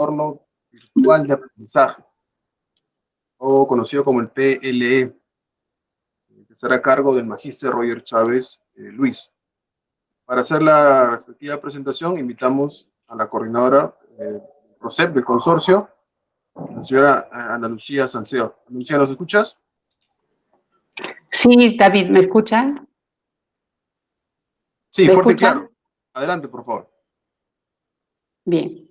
entorno virtual de aprendizaje, o conocido como el PLE, que estará a cargo del magíster Roger Chávez Luis. Para hacer la respectiva presentación, invitamos a la coordinadora PROCEP del consorcio, la señora Ana Lucía Salceo. Ana Lucía, ¿nos escuchas? Sí, David, ¿me escuchan? Sí, ¿Me fuerte y escuchan? claro. Adelante, por favor. Bien.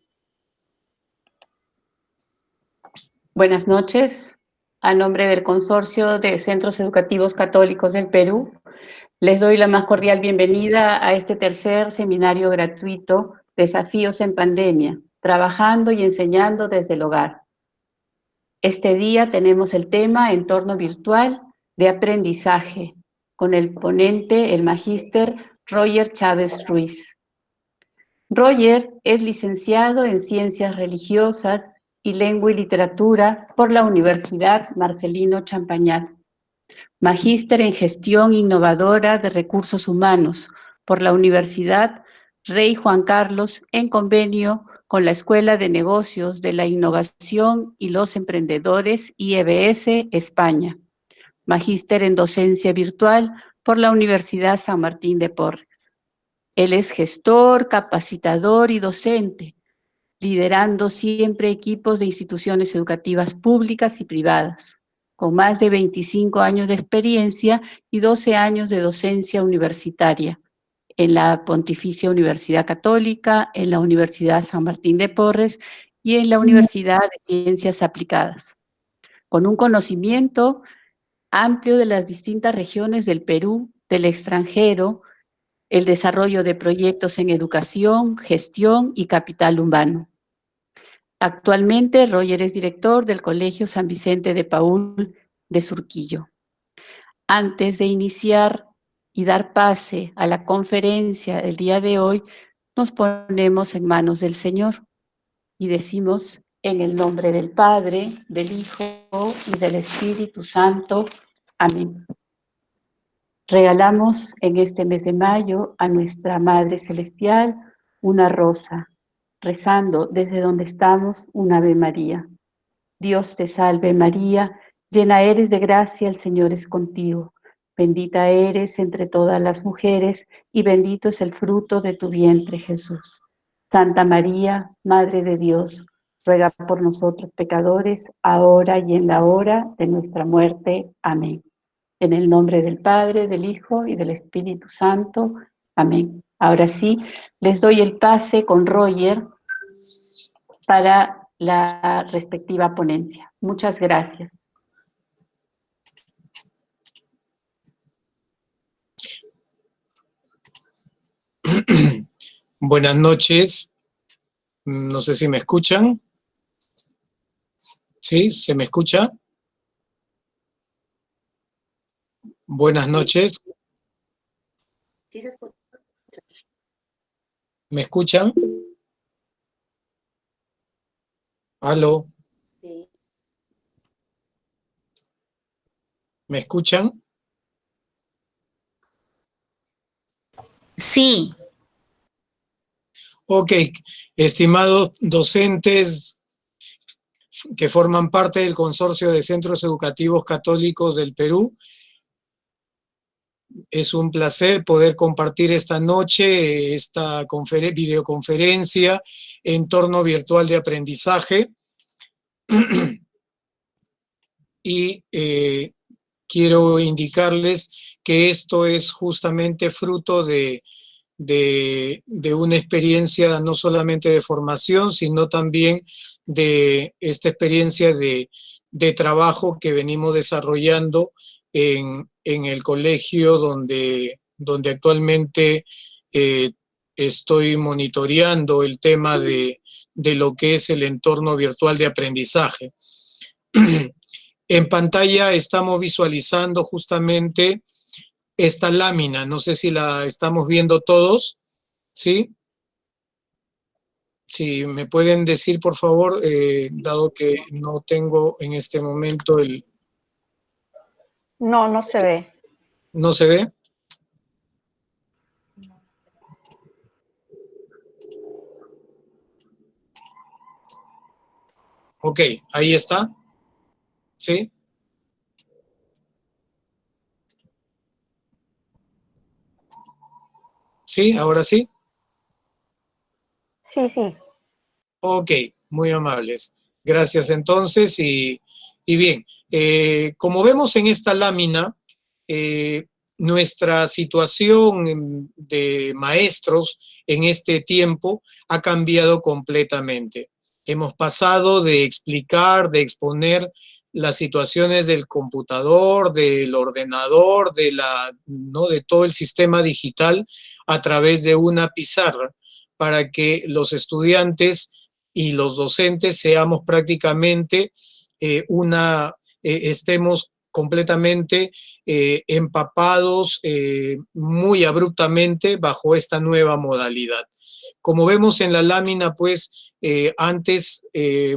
Buenas noches. A nombre del Consorcio de Centros Educativos Católicos del Perú, les doy la más cordial bienvenida a este tercer seminario gratuito, Desafíos en Pandemia, trabajando y enseñando desde el hogar. Este día tenemos el tema Entorno virtual de aprendizaje, con el ponente, el magíster Roger Chávez Ruiz. Roger es licenciado en Ciencias Religiosas y Lengua y Literatura por la Universidad Marcelino Champagnat. Magíster en Gestión Innovadora de Recursos Humanos por la Universidad Rey Juan Carlos en convenio con la Escuela de Negocios de la Innovación y los Emprendedores IEBS España. Magíster en Docencia Virtual por la Universidad San Martín de Porres. Él es gestor, capacitador y docente, liderando siempre equipos de instituciones educativas públicas y privadas, con más de 25 años de experiencia y 12 años de docencia universitaria en la Pontificia Universidad Católica, en la Universidad San Martín de Porres y en la Universidad de Ciencias Aplicadas, con un conocimiento amplio de las distintas regiones del Perú, del extranjero, el desarrollo de proyectos en educación, gestión y capital humano. Actualmente, Roger es director del Colegio San Vicente de Paúl de Surquillo. Antes de iniciar y dar pase a la conferencia del día de hoy, nos ponemos en manos del Señor y decimos en el nombre del Padre, del Hijo y del Espíritu Santo. Amén. Regalamos en este mes de mayo a nuestra Madre Celestial una rosa, rezando desde donde estamos un Ave María. Dios te salve María, llena eres de gracia, el Señor es contigo. Bendita eres entre todas las mujeres y bendito es el fruto de tu vientre Jesús. Santa María, Madre de Dios, ruega por nosotros pecadores, ahora y en la hora de nuestra muerte. Amén. En el nombre del Padre, del Hijo y del Espíritu Santo. Amén. Ahora sí, les doy el pase con Roger para la respectiva ponencia. Muchas gracias. Buenas noches. No sé si me escuchan. ¿Sí? ¿Se me escucha? Buenas noches. Sí, se escucha. ¿Me escuchan? ¿Aló? Sí. ¿Me escuchan? Sí. Ok, estimados docentes que forman parte del Consorcio de Centros Educativos Católicos del Perú, es un placer poder compartir esta noche esta videoconferencia, entorno virtual de aprendizaje. Y quiero indicarles que esto es justamente fruto de una experiencia no solamente de formación, sino también de esta experiencia de trabajo que venimos desarrollando en el colegio donde actualmente estoy monitoreando el tema de lo que es el entorno virtual de aprendizaje. En pantalla estamos visualizando justamente esta lámina, no sé si la estamos viendo todos, ¿sí? Si me pueden decir, por favor, dado que no tengo en este momento el... No, no se ve. ¿No se ve? Ok, ahí está. ¿Sí? ¿Sí? ¿Ahora sí? Sí, sí. Ok, muy amables. Gracias entonces y bien, como vemos en esta lámina, eh, nuestra situación de maestros en este tiempo ha cambiado completamente. Hemos pasado de explicar, de exponer las situaciones del computador, del ordenador, ¿no? de todo el sistema digital a través de una pizarra para que los estudiantes y los docentes seamos prácticamente estemos completamente empapados muy abruptamente bajo esta nueva modalidad. Como vemos en la lámina, pues antes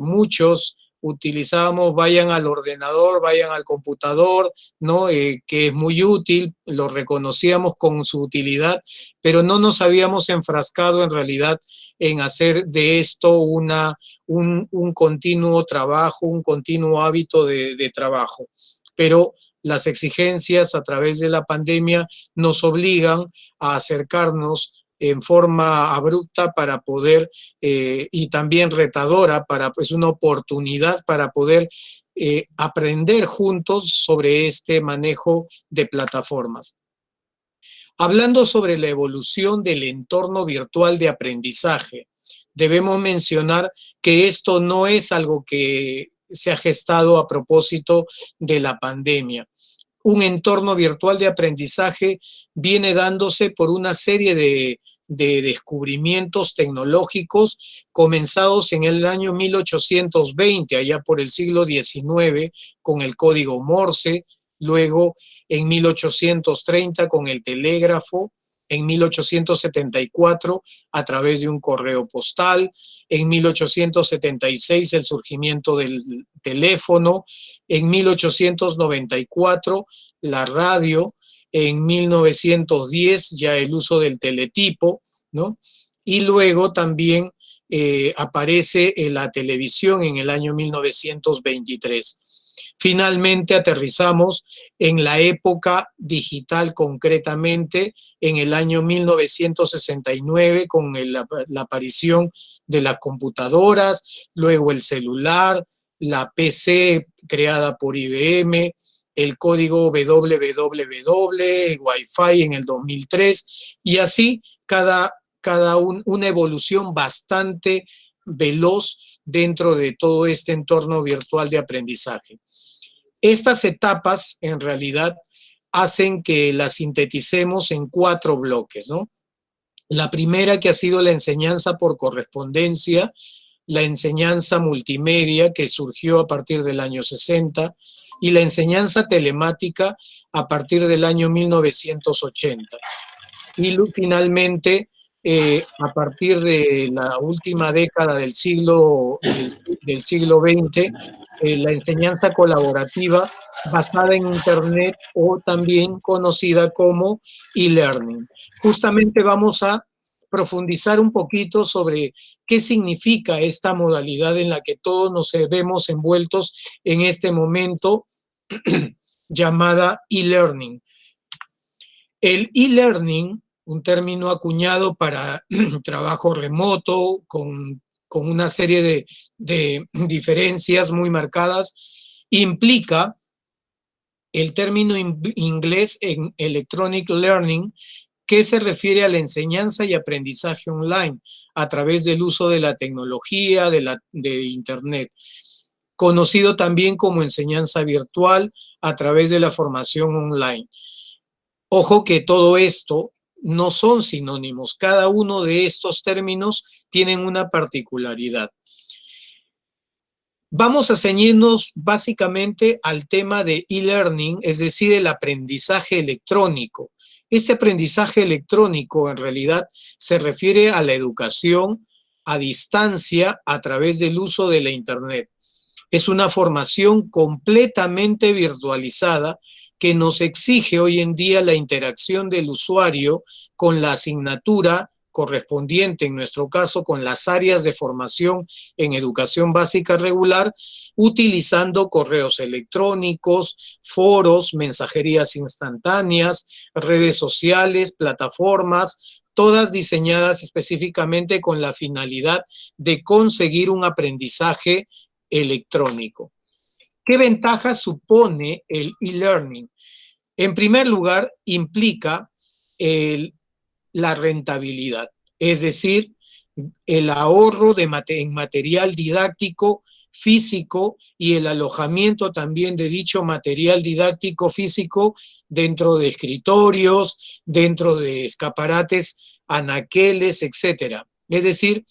muchos utilizábamos, vayan al ordenador, vayan al computador, ¿no? Que es muy útil, lo reconocíamos con su utilidad, pero no nos habíamos enfrascado en realidad en hacer de esto un continuo trabajo, un continuo hábito de trabajo. Pero las exigencias a través de la pandemia nos obligan a acercarnos en forma abrupta para poder, y también retadora, pues una oportunidad para poder aprender juntos sobre este manejo de plataformas. Hablando sobre la evolución del entorno virtual de aprendizaje, debemos mencionar que esto no es algo que se ha gestado a propósito de la pandemia. Un entorno virtual de aprendizaje viene dándose por una serie de descubrimientos tecnológicos comenzados en el año 1820, allá por el siglo XIX, con el código Morse, luego en 1830 con el telégrafo, en 1874 a través de un correo postal, en 1876 el surgimiento del teléfono, en 1894 la radio, en 1910 ya el uso del teletipo, ¿no? Y luego también aparece la televisión en el año 1923. Finalmente aterrizamos en la época digital concretamente en el año 1969 con la aparición de las computadoras, luego el celular, la PC creada por IBM, el código www, Wi-Fi en el 2003 y así una evolución bastante veloz dentro de todo este entorno virtual de aprendizaje. Estas etapas, en realidad, hacen que las sinteticemos en 4 bloques, ¿no? La primera, que ha sido la enseñanza por correspondencia, la enseñanza multimedia, que surgió a partir del año 60, y la enseñanza telemática a partir del año 1980. Y finalmente, a partir de la última década del siglo XX, la enseñanza colaborativa basada en Internet o también conocida como e-learning. Justamente vamos a profundizar un poquito sobre qué significa esta modalidad en la que todos nos vemos envueltos en este momento llamada e-learning. El e-learning, un término acuñado para trabajo remoto, con una serie de diferencias muy marcadas, implica el término inglés en Electronic Learning, que se refiere a la enseñanza y aprendizaje online a través del uso de la tecnología, de Internet, conocido también como enseñanza virtual a través de la formación online. Ojo que todo esto no son sinónimos, cada uno de estos términos tienen una particularidad. Vamos a ceñirnos básicamente al tema de e-learning, es decir, el aprendizaje electrónico. Este aprendizaje electrónico en realidad se refiere a la educación a distancia a través del uso de la Internet. Es una formación completamente virtualizada que nos exige hoy en día la interacción del usuario con la asignatura correspondiente, en nuestro caso, con las áreas de formación en educación básica regular, utilizando correos electrónicos, foros, mensajerías instantáneas, redes sociales, plataformas, todas diseñadas específicamente con la finalidad de conseguir un aprendizaje electrónico. ¿Qué ventaja supone el e-learning? En primer lugar, implica la rentabilidad, es decir, el ahorro en material didáctico físico y el alojamiento también de dicho material didáctico físico dentro de escritorios, dentro de escaparates, anaqueles, etc. Es decir,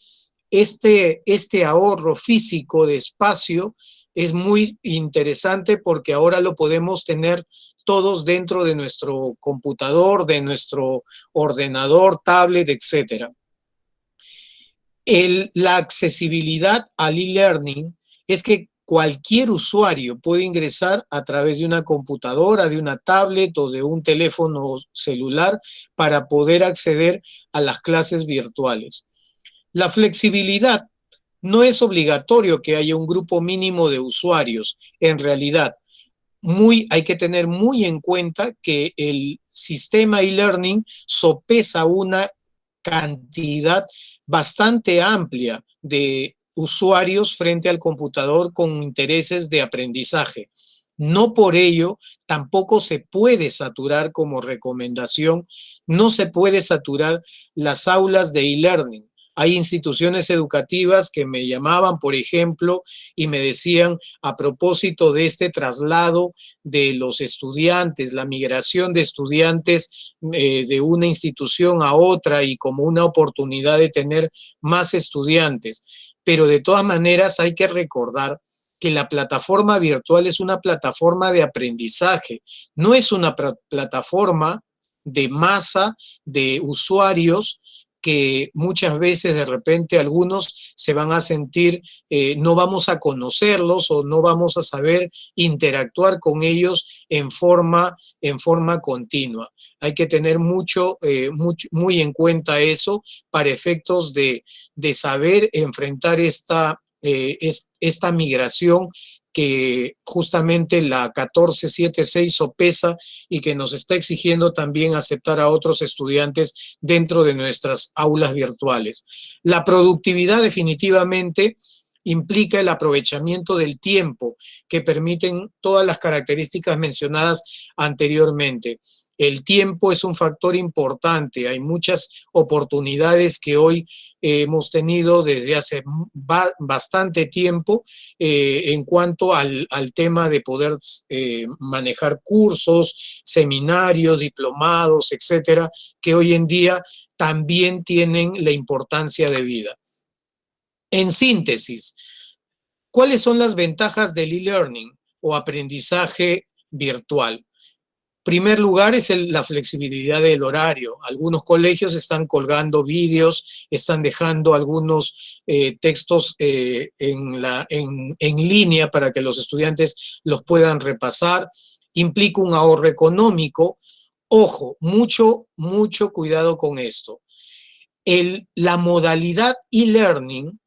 este ahorro físico de espacio es muy interesante porque ahora lo podemos tener todos dentro de nuestro computador, de nuestro ordenador, tablet, etc. La accesibilidad al e-learning es que cualquier usuario puede ingresar a través de una computadora, de una tablet o de un teléfono celular para poder acceder a las clases virtuales. La flexibilidad no es obligatorio que haya un grupo mínimo de usuarios. En realidad, hay que tener muy en cuenta que el sistema e-learning sopesa una cantidad bastante amplia de usuarios frente al computador con intereses de aprendizaje. No por ello tampoco se puede saturar como recomendación, no se puede saturar las aulas de e-learning. Hay instituciones educativas que me llamaban, por ejemplo, y me decían a propósito de este traslado de los estudiantes, la migración de estudiantes de una institución a otra y como una oportunidad de tener más estudiantes. Pero de todas maneras hay que recordar que la plataforma virtual es una plataforma de aprendizaje, no es una plataforma de masa de usuarios que muchas veces de repente algunos se van a sentir, no vamos a conocerlos o no vamos a saber interactuar con ellos en forma continua. Hay que tener muy en cuenta eso para efectos de saber enfrentar esta migración que justamente la 1476 sopesa y que nos está exigiendo también aceptar a otros estudiantes dentro de nuestras aulas virtuales. La productividad definitivamente implica el aprovechamiento del tiempo que permiten todas las características mencionadas anteriormente. El tiempo es un factor importante. Hay muchas oportunidades que hoy hemos tenido desde hace bastante tiempo en cuanto al tema de poder manejar cursos, seminarios, diplomados, etcétera, que hoy en día también tienen la importancia de vida. En síntesis, ¿cuáles son las ventajas del e-learning o aprendizaje virtual? Primer lugar es la flexibilidad del horario. Algunos colegios están colgando vídeos, están dejando algunos textos en línea para que los estudiantes los puedan repasar. Implica un ahorro económico. Ojo, mucho cuidado con esto. La modalidad e-learning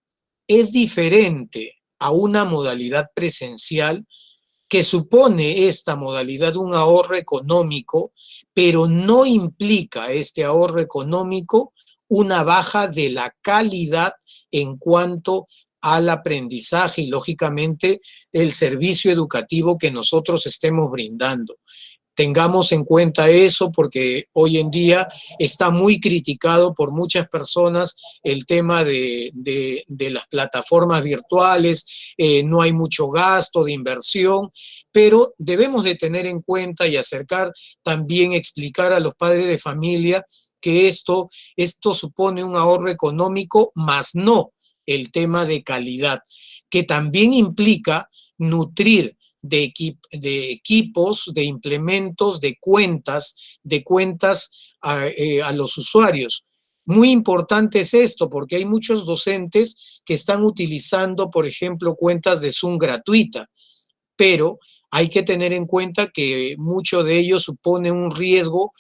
es diferente a una modalidad presencial que supone esta modalidad un ahorro económico, pero no implica este ahorro económico una baja de la calidad en cuanto al aprendizaje y, lógicamente, el servicio educativo que nosotros estemos brindando. Tengamos en cuenta eso porque hoy en día está muy criticado por muchas personas el tema de las plataformas virtuales, no hay mucho gasto de inversión, pero debemos de tener en cuenta y acercar, también explicar a los padres de familia que esto supone un ahorro económico, más no el tema de calidad, que también implica nutrir de equipos, de implementos, de cuentas a los usuarios. Muy importante es esto porque hay muchos docentes que están utilizando, por ejemplo, cuentas de Zoom gratuita, pero hay que tener en cuenta que mucho de ello supone un riesgo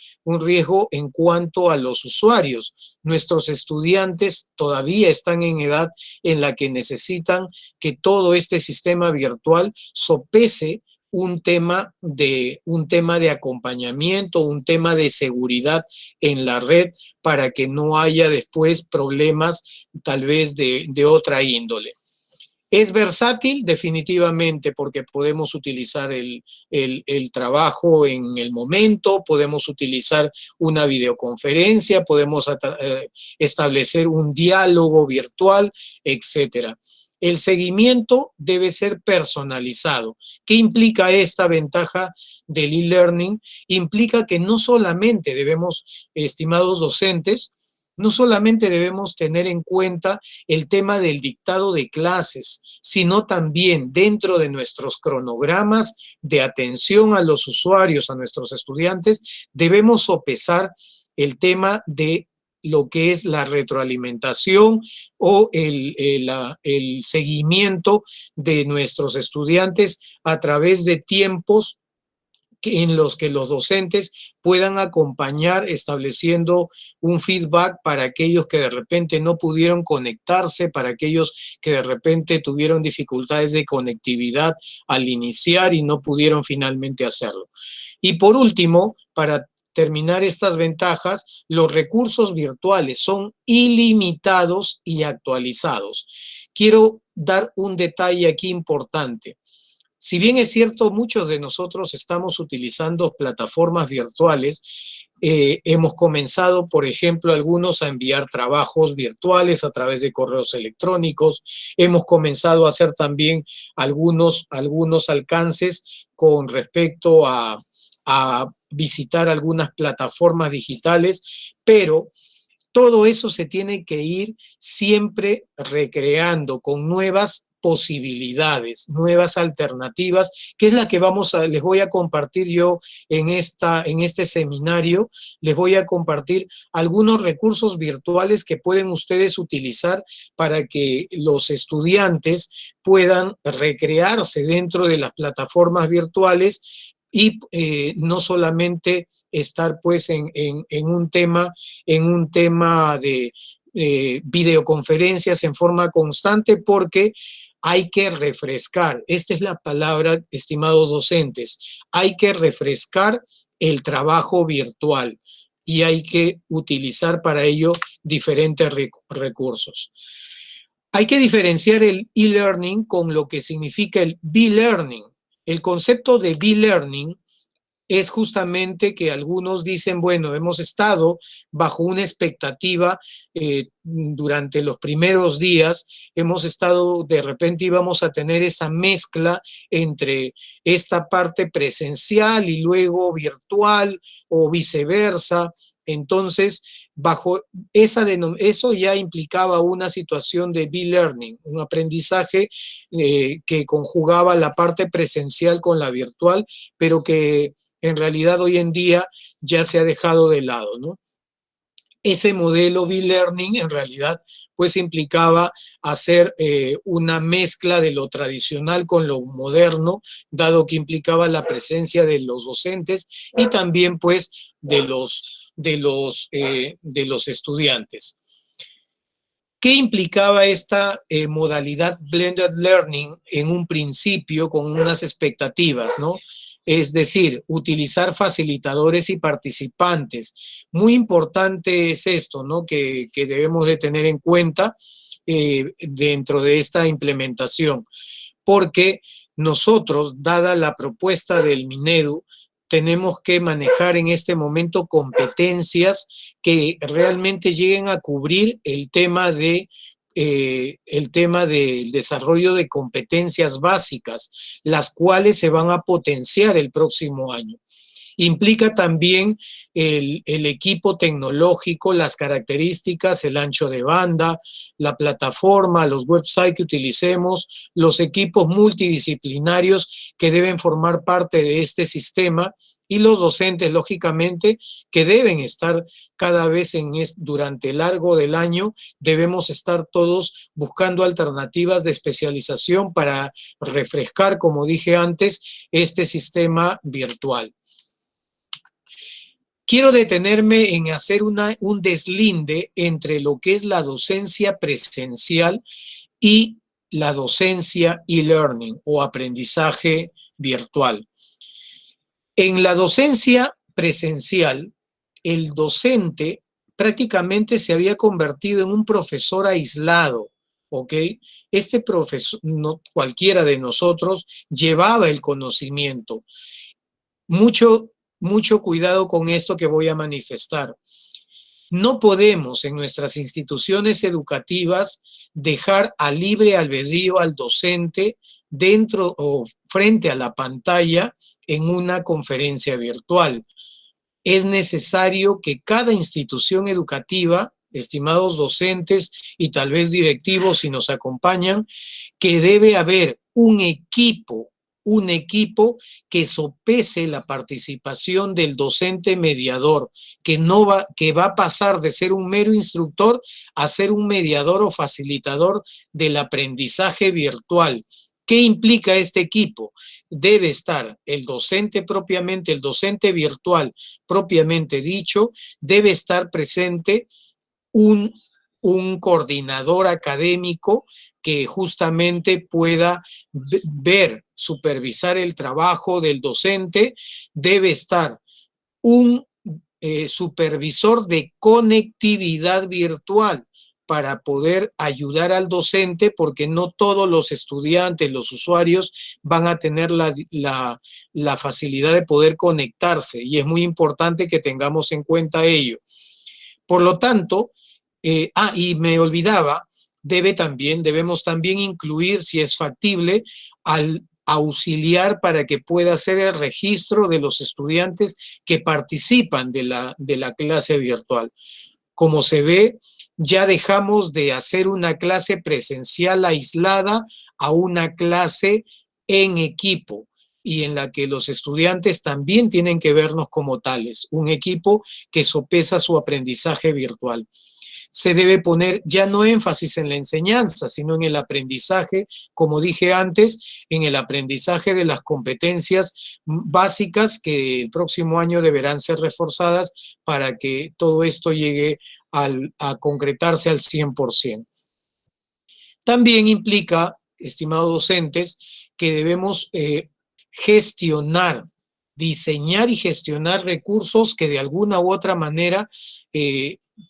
en cuanto a los usuarios. Nuestros estudiantes todavía están en edad en la que necesitan que todo este sistema virtual sopese un tema de acompañamiento, un tema de seguridad en la red para que no haya después problemas tal vez de otra índole. ¿Es versátil? Definitivamente, porque podemos utilizar el trabajo en el momento, podemos utilizar una videoconferencia, podemos establecer un diálogo virtual, etcétera. El seguimiento debe ser personalizado. ¿Qué implica esta ventaja del e-learning? Implica que no solamente debemos, estimados docentes, no solamente debemos tener en cuenta el tema del dictado de clases, sino también dentro de nuestros cronogramas de atención a los usuarios, a nuestros estudiantes, debemos sopesar el tema de lo que es la retroalimentación o el seguimiento de nuestros estudiantes a través de tiempos en los que los docentes puedan acompañar estableciendo un feedback para aquellos que de repente no pudieron conectarse, para aquellos que de repente tuvieron dificultades de conectividad al iniciar y no pudieron finalmente hacerlo. Y por último, para terminar estas ventajas, los recursos virtuales son ilimitados y actualizados. Quiero dar un detalle aquí importante. Si bien es cierto, muchos de nosotros estamos utilizando plataformas virtuales, hemos comenzado, por ejemplo, algunos a enviar trabajos virtuales a través de correos electrónicos, hemos comenzado a hacer también algunos alcances con respecto a visitar algunas plataformas digitales, pero todo eso se tiene que ir siempre recreando con nuevas posibilidades, nuevas alternativas, que es la que les voy a compartir yo en este seminario. Les voy a compartir algunos recursos virtuales que pueden ustedes utilizar para que los estudiantes puedan recrearse dentro de las plataformas virtuales y no solamente estar pues en un tema de videoconferencias en forma constante, porque hay que refrescar, esta es la palabra, estimados docentes, hay que refrescar el trabajo virtual y hay que utilizar para ello diferentes recursos. Hay que diferenciar el e-learning con lo que significa el be-learning. El concepto de be-learning es justamente que algunos dicen, bueno, hemos estado bajo una expectativa durante los primeros días, hemos estado, de repente íbamos a tener esa mezcla entre esta parte presencial y luego virtual o viceversa. Entonces, bajo eso ya implicaba una situación de be-learning, un aprendizaje que conjugaba la parte presencial con la virtual, pero que en realidad hoy en día ya se ha dejado de lado, ¿no? Ese modelo be-learning en realidad pues implicaba hacer una mezcla de lo tradicional con lo moderno, dado que implicaba la presencia de los docentes y también pues de los estudiantes. ¿Qué implicaba esta modalidad blended learning en un principio con unas expectativas, ¿no? Es decir, utilizar facilitadores y participantes. Muy importante es esto, ¿no? Que debemos de tener en cuenta dentro de esta implementación, porque nosotros, dada la propuesta del Minedu, tenemos que manejar en este momento competencias que realmente lleguen a cubrir el tema del desarrollo de competencias básicas, las cuales se van a potenciar el próximo año. Implica también el equipo tecnológico, las características, el ancho de banda, la plataforma, los websites que utilicemos, los equipos multidisciplinarios que deben formar parte de este sistema y los docentes, lógicamente, que deben estar cada vez durante el largo del año, debemos estar todos buscando alternativas de especialización para refrescar, como dije antes, este sistema virtual. Quiero detenerme en hacer un deslinde entre lo que es la docencia presencial y la docencia e-learning o aprendizaje virtual. En la docencia presencial, el docente prácticamente se había convertido en un profesor aislado, ¿ok? Este profesor, no cualquiera de nosotros, llevaba el conocimiento. Mucho cuidado con esto que voy a manifestar. No podemos en nuestras instituciones educativas dejar a libre albedrío al docente dentro o frente a la pantalla en una conferencia virtual. Es necesario que cada institución educativa, estimados docentes y tal vez directivos si nos acompañan, que debe haber un equipo que sopese la participación del docente mediador, que va a pasar de ser un mero instructor a ser un mediador o facilitador del aprendizaje virtual. ¿Qué implica este equipo? Debe estar el docente propiamente, el docente virtual propiamente dicho, debe estar presente un coordinador académico que justamente pueda ver, supervisar el trabajo del docente, debe estar un supervisor de conectividad virtual para poder ayudar al docente, porque no todos los estudiantes, los usuarios, van a tener la facilidad de poder conectarse, y es muy importante que tengamos en cuenta ello. Por lo tanto, y me olvidaba, debemos también incluir, si es factible, al auxiliar para que pueda hacer el registro de los estudiantes que participan de la clase virtual. Como se ve, ya dejamos de hacer una clase presencial aislada a una clase en equipo, y en la que los estudiantes también tienen que vernos como tales, un equipo que sopesa su aprendizaje virtual. Se debe poner ya no énfasis en la enseñanza, sino en el aprendizaje, como dije antes, en el aprendizaje de las competencias básicas que el próximo año deberán ser reforzadas para que todo esto llegue a concretarse al 100%. También implica, estimados docentes, que debemos diseñar y gestionar recursos que de alguna u otra manera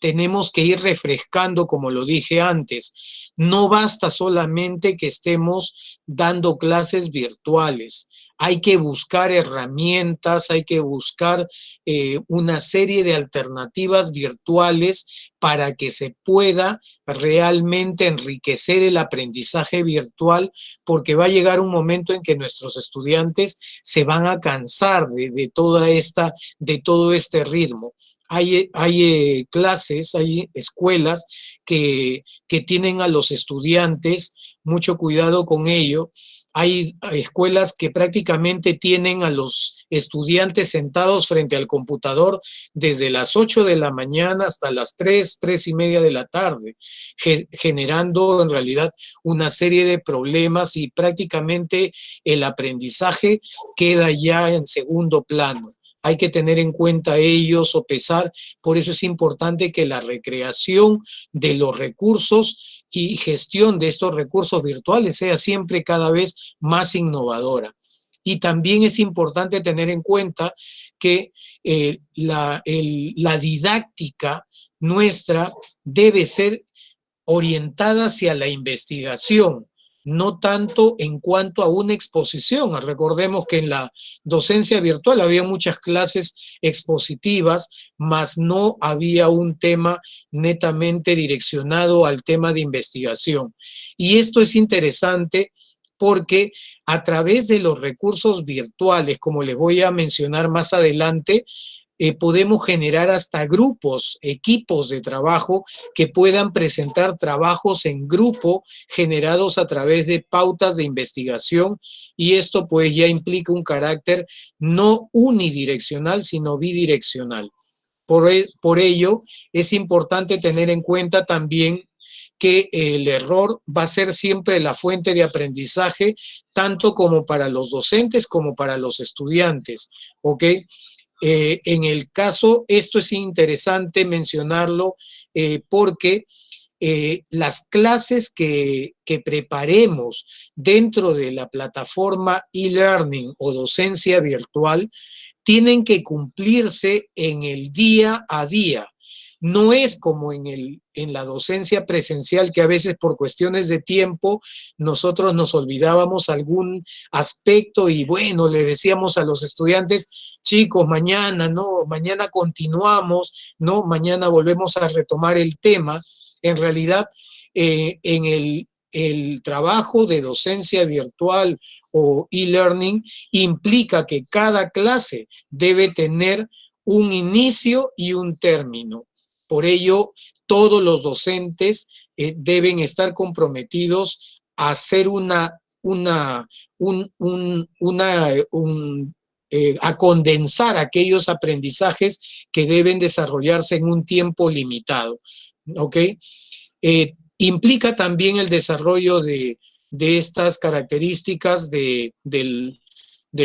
tenemos que ir refrescando, como lo dije antes. No basta solamente que estemos dando clases virtuales. Hay que buscar herramientas, hay que buscar una serie de alternativas virtuales para que se pueda realmente enriquecer el aprendizaje virtual, porque va a llegar un momento en que nuestros estudiantes se van a cansar de todo este ritmo. Hay clases, hay escuelas que tienen a los estudiantes, mucho cuidado con ello. Hay escuelas que prácticamente tienen a los estudiantes sentados frente al computador desde las 8 de la mañana hasta las 3:30 de la tarde, generando en realidad una serie de problemas, y prácticamente el aprendizaje queda ya en segundo plano. Hay que tener en cuenta ello, sopesar. Por eso es importante que la recreación de los recursos y gestión de estos recursos virtuales sea siempre cada vez más innovadora. Y también es importante tener en cuenta que la didáctica nuestra debe ser orientada hacia la investigación, no tanto en cuanto a una exposición. Recordemos que en la docencia virtual había muchas clases expositivas, mas no había un tema netamente direccionado al tema de investigación. Y esto es interesante porque a través de los recursos virtuales, como les voy a mencionar más adelante, podemos generar hasta grupos, equipos de trabajo que puedan presentar trabajos en grupo generados a través de pautas de investigación, y esto pues ya implica un carácter no unidireccional, sino bidireccional. Por ello, es importante tener en cuenta también que el error va a ser siempre la fuente de aprendizaje, tanto como para los docentes como para los estudiantes, ¿ok? En el caso, esto es interesante mencionarlo porque las clases que preparemos dentro de la plataforma e-learning o docencia virtual tienen que cumplirse en el día a día. No es como en la docencia presencial, que a veces por cuestiones de tiempo nosotros nos olvidábamos algún aspecto y bueno, le decíamos a los estudiantes, chicos, mañana, no, mañana continuamos, no, mañana volvemos a retomar el tema. En realidad, en el trabajo de docencia virtual o e-learning implica que cada clase debe tener un inicio y un término. Por ello, todos los docentes deben estar comprometidos a hacer a condensar aquellos aprendizajes que deben desarrollarse en un tiempo limitado, ¿ok? Implica también el desarrollo de estas características de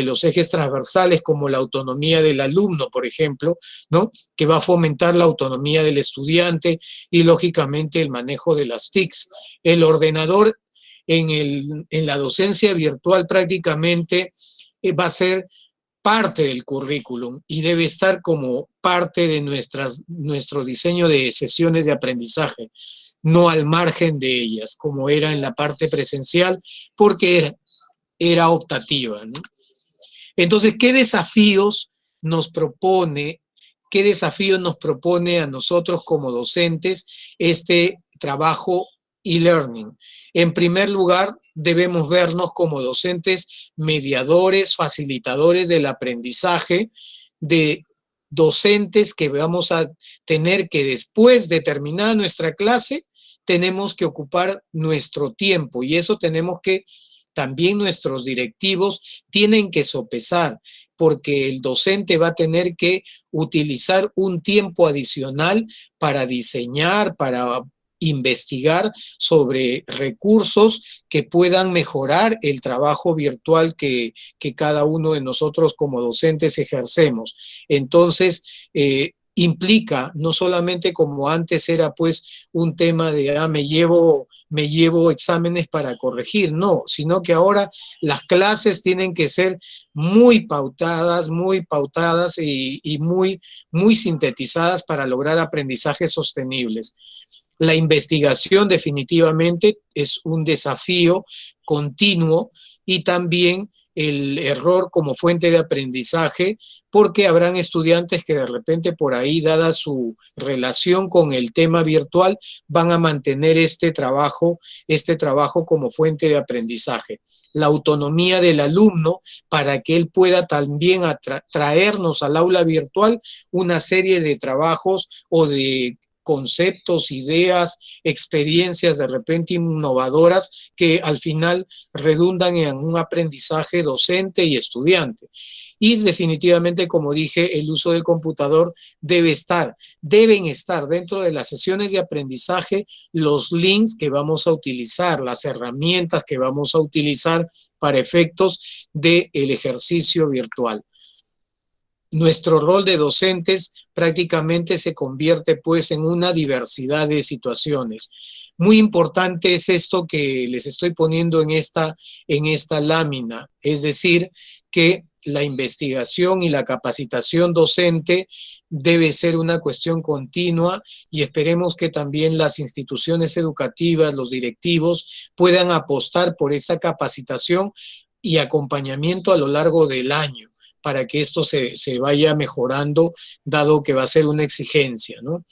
los ejes transversales, como la autonomía del alumno, por ejemplo, ¿no? Que va a fomentar la autonomía del estudiante y, lógicamente, el manejo de las TICs. El ordenador en la docencia virtual prácticamente va a ser parte del currículum y debe estar como parte de nuestro diseño de sesiones de aprendizaje, no al margen de ellas, como era en la parte presencial, porque era optativa, ¿no? Entonces, ¿qué desafíos nos propone a nosotros como docentes este trabajo e-learning? En primer lugar, debemos vernos como docentes mediadores, facilitadores del aprendizaje, de docentes que vamos a tener que, después de terminar nuestra clase, tenemos que ocupar nuestro tiempo, y eso tenemos que, también nuestros directivos tienen que sopesar, porque el docente va a tener que utilizar un tiempo adicional para diseñar, para investigar sobre recursos que puedan mejorar el trabajo virtual que cada uno de nosotros como docentes ejercemos. Entonces, implica, no solamente como antes era pues un tema de me llevo exámenes para corregir, no, sino que ahora las clases tienen que ser muy pautadas y muy sintetizadas para lograr aprendizajes sostenibles. La investigación definitivamente es un desafío continuo, y también el error como fuente de aprendizaje, porque habrán estudiantes que de repente por ahí, dada su relación con el tema virtual, van a mantener este trabajo como fuente de aprendizaje. La autonomía del alumno, para que él pueda también traernos al aula virtual una serie de trabajos o de conceptos, ideas, experiencias de repente innovadoras que al final redundan en un aprendizaje docente y estudiante. Y definitivamente, como dije, el uso del computador deben estar dentro de las sesiones de aprendizaje los links que vamos a utilizar, las herramientas que vamos a utilizar para efectos del ejercicio virtual. Nuestro rol de docentes prácticamente se convierte pues en una diversidad de situaciones. Muy importante es esto que les estoy poniendo en esta lámina, es decir, que la investigación y la capacitación docente debe ser una cuestión continua, y esperemos que también las instituciones educativas, los directivos, puedan apostar por esta capacitación y acompañamiento a lo largo del año, para que esto se vaya mejorando, dado que va a ser una exigencia, ¿no?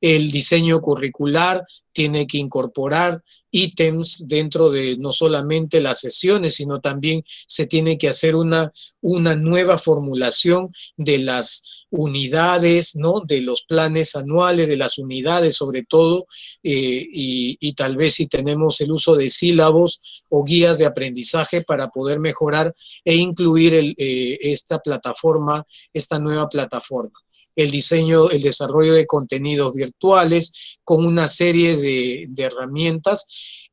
El diseño curricular tiene que incorporar ítems dentro de no solamente las sesiones, sino también se tiene que hacer una nueva formulación de las unidades, ¿no? De los planes anuales, de las unidades sobre todo, y tal vez si tenemos el uso de sílabos o guías de aprendizaje para poder mejorar e incluir esta plataforma, esta nueva plataforma. El diseño, el desarrollo de contenidos virtuales con una serie de herramientas,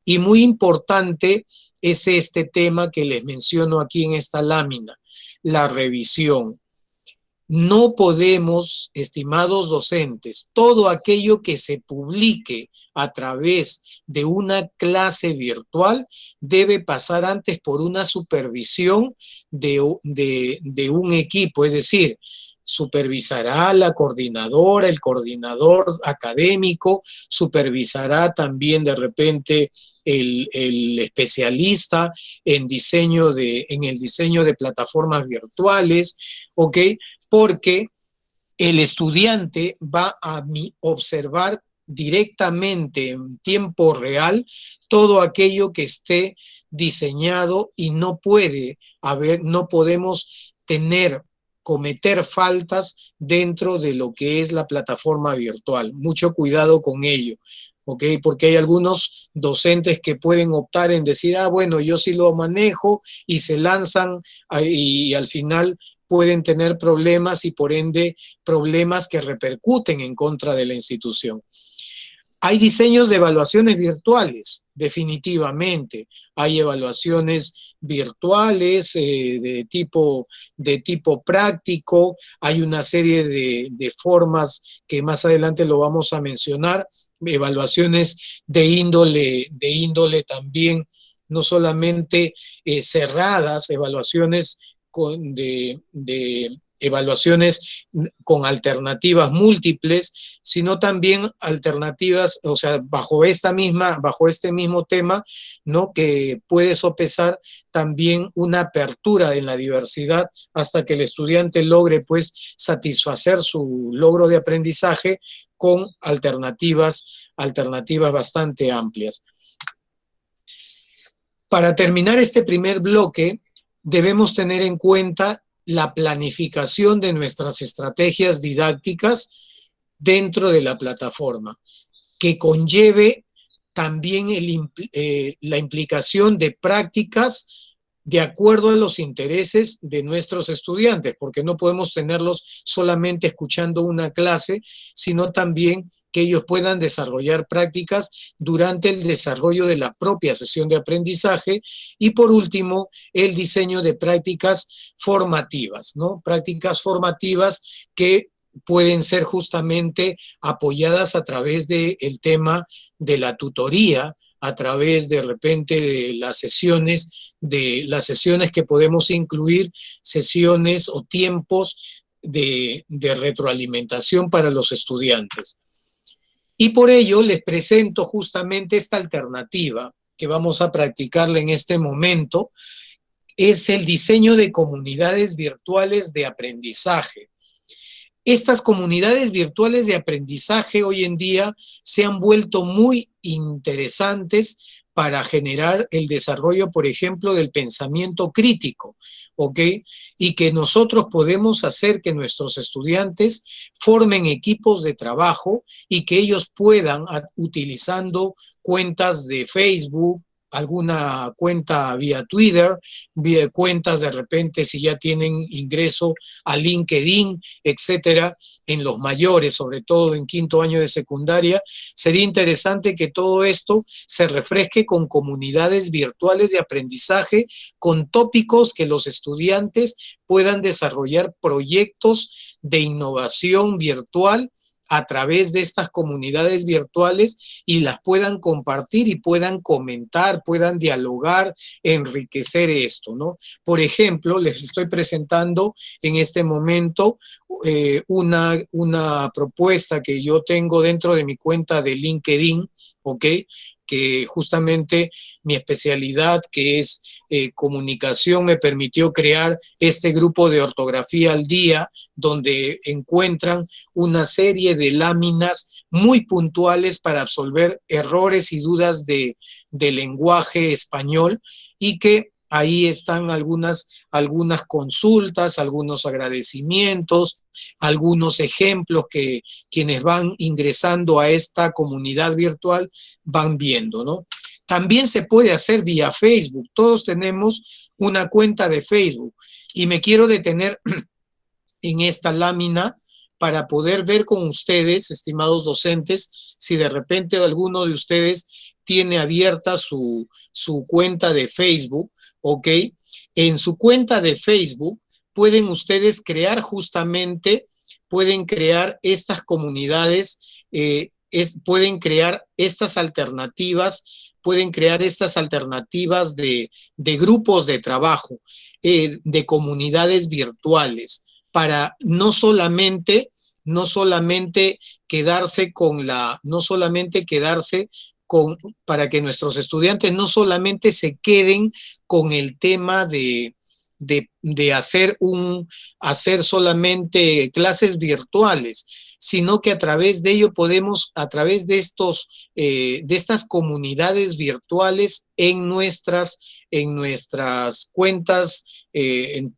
y muy importante es este tema que les menciono aquí en esta lámina, la revisión. No podemos, estimados docentes, todo aquello que se publique a través de una clase virtual debe pasar antes por una supervisión de un equipo, es decir, supervisará la coordinadora, el coordinador académico, supervisará también de repente el especialista en el diseño de plataformas virtuales, ¿ok? Porque el estudiante va a observar directamente en tiempo real todo aquello que esté diseñado y no podemos cometer faltas dentro de lo que es la plataforma virtual. Mucho cuidado con ello, ¿ok? Porque hay algunos docentes que pueden optar en decir, bueno, yo sí lo manejo, y se lanzan y al final pueden tener problemas, y por ende problemas que repercuten en contra de la institución. Hay diseños de evaluaciones virtuales, definitivamente. Hay evaluaciones virtuales de tipo práctico. Hay una serie de formas que más adelante lo vamos a mencionar. Evaluaciones de índole también, no solamente cerradas, evaluaciones evaluaciones con alternativas múltiples, sino también alternativas, o sea, bajo este mismo tema, ¿no? Que puede sopesar también una apertura en la diversidad hasta que el estudiante logre, pues, satisfacer su logro de aprendizaje con alternativas bastante amplias. Para terminar este primer bloque, debemos tener en cuenta la planificación de nuestras estrategias didácticas dentro de la plataforma, que conlleve también la implicación de prácticas de acuerdo a los intereses de nuestros estudiantes, porque no podemos tenerlos solamente escuchando una clase, sino también que ellos puedan desarrollar prácticas durante el desarrollo de la propia sesión de aprendizaje. Y por último, el diseño de prácticas formativas, ¿no? Prácticas formativas que pueden ser justamente apoyadas a través del tema de la tutoría, a través de repente de las sesiones que podemos incluir, sesiones o tiempos de retroalimentación para los estudiantes. Y por ello les presento justamente esta alternativa que vamos a practicarla en este momento. Es el diseño de comunidades virtuales de aprendizaje. Estas comunidades virtuales de aprendizaje hoy en día se han vuelto muy interesantes para generar el desarrollo, por ejemplo, del pensamiento crítico, ¿ok? Y que nosotros podemos hacer que nuestros estudiantes formen equipos de trabajo y que ellos puedan, utilizando cuentas de Facebook, alguna cuenta vía Twitter, cuentas de repente si ya tienen ingreso a LinkedIn, etcétera, en los mayores, sobre todo en quinto año de secundaria. Sería interesante que todo esto se refresque con comunidades virtuales de aprendizaje, con tópicos que los estudiantes puedan desarrollar proyectos de innovación virtual a través de estas comunidades virtuales y las puedan compartir y puedan comentar, puedan dialogar, enriquecer esto, ¿no? Por ejemplo, les estoy presentando en este momento una propuesta que yo tengo dentro de mi cuenta de LinkedIn, ¿ok? Que justamente mi especialidad, que es comunicación, me permitió crear este grupo de ortografía al día, donde encuentran una serie de láminas muy puntuales para absolver errores y dudas de lenguaje español, y que ahí están algunas consultas, algunos agradecimientos, algunos ejemplos que quienes van ingresando a esta comunidad virtual van viendo, ¿no? También se puede hacer vía Facebook. Todos tenemos una cuenta de Facebook, y me quiero detener en esta lámina para poder ver con ustedes, estimados docentes, si de repente alguno de ustedes tiene abierta su cuenta de Facebook, ¿ok? En su cuenta de Facebook pueden ustedes crear justamente, pueden crear estas comunidades, pueden crear estas alternativas, de grupos de trabajo, de comunidades virtuales, para no solamente quedarse para que nuestros estudiantes no solamente se queden con el tema de hacer solamente clases virtuales, sino que a través de ello podemos, a través de estas comunidades virtuales en nuestras cuentas de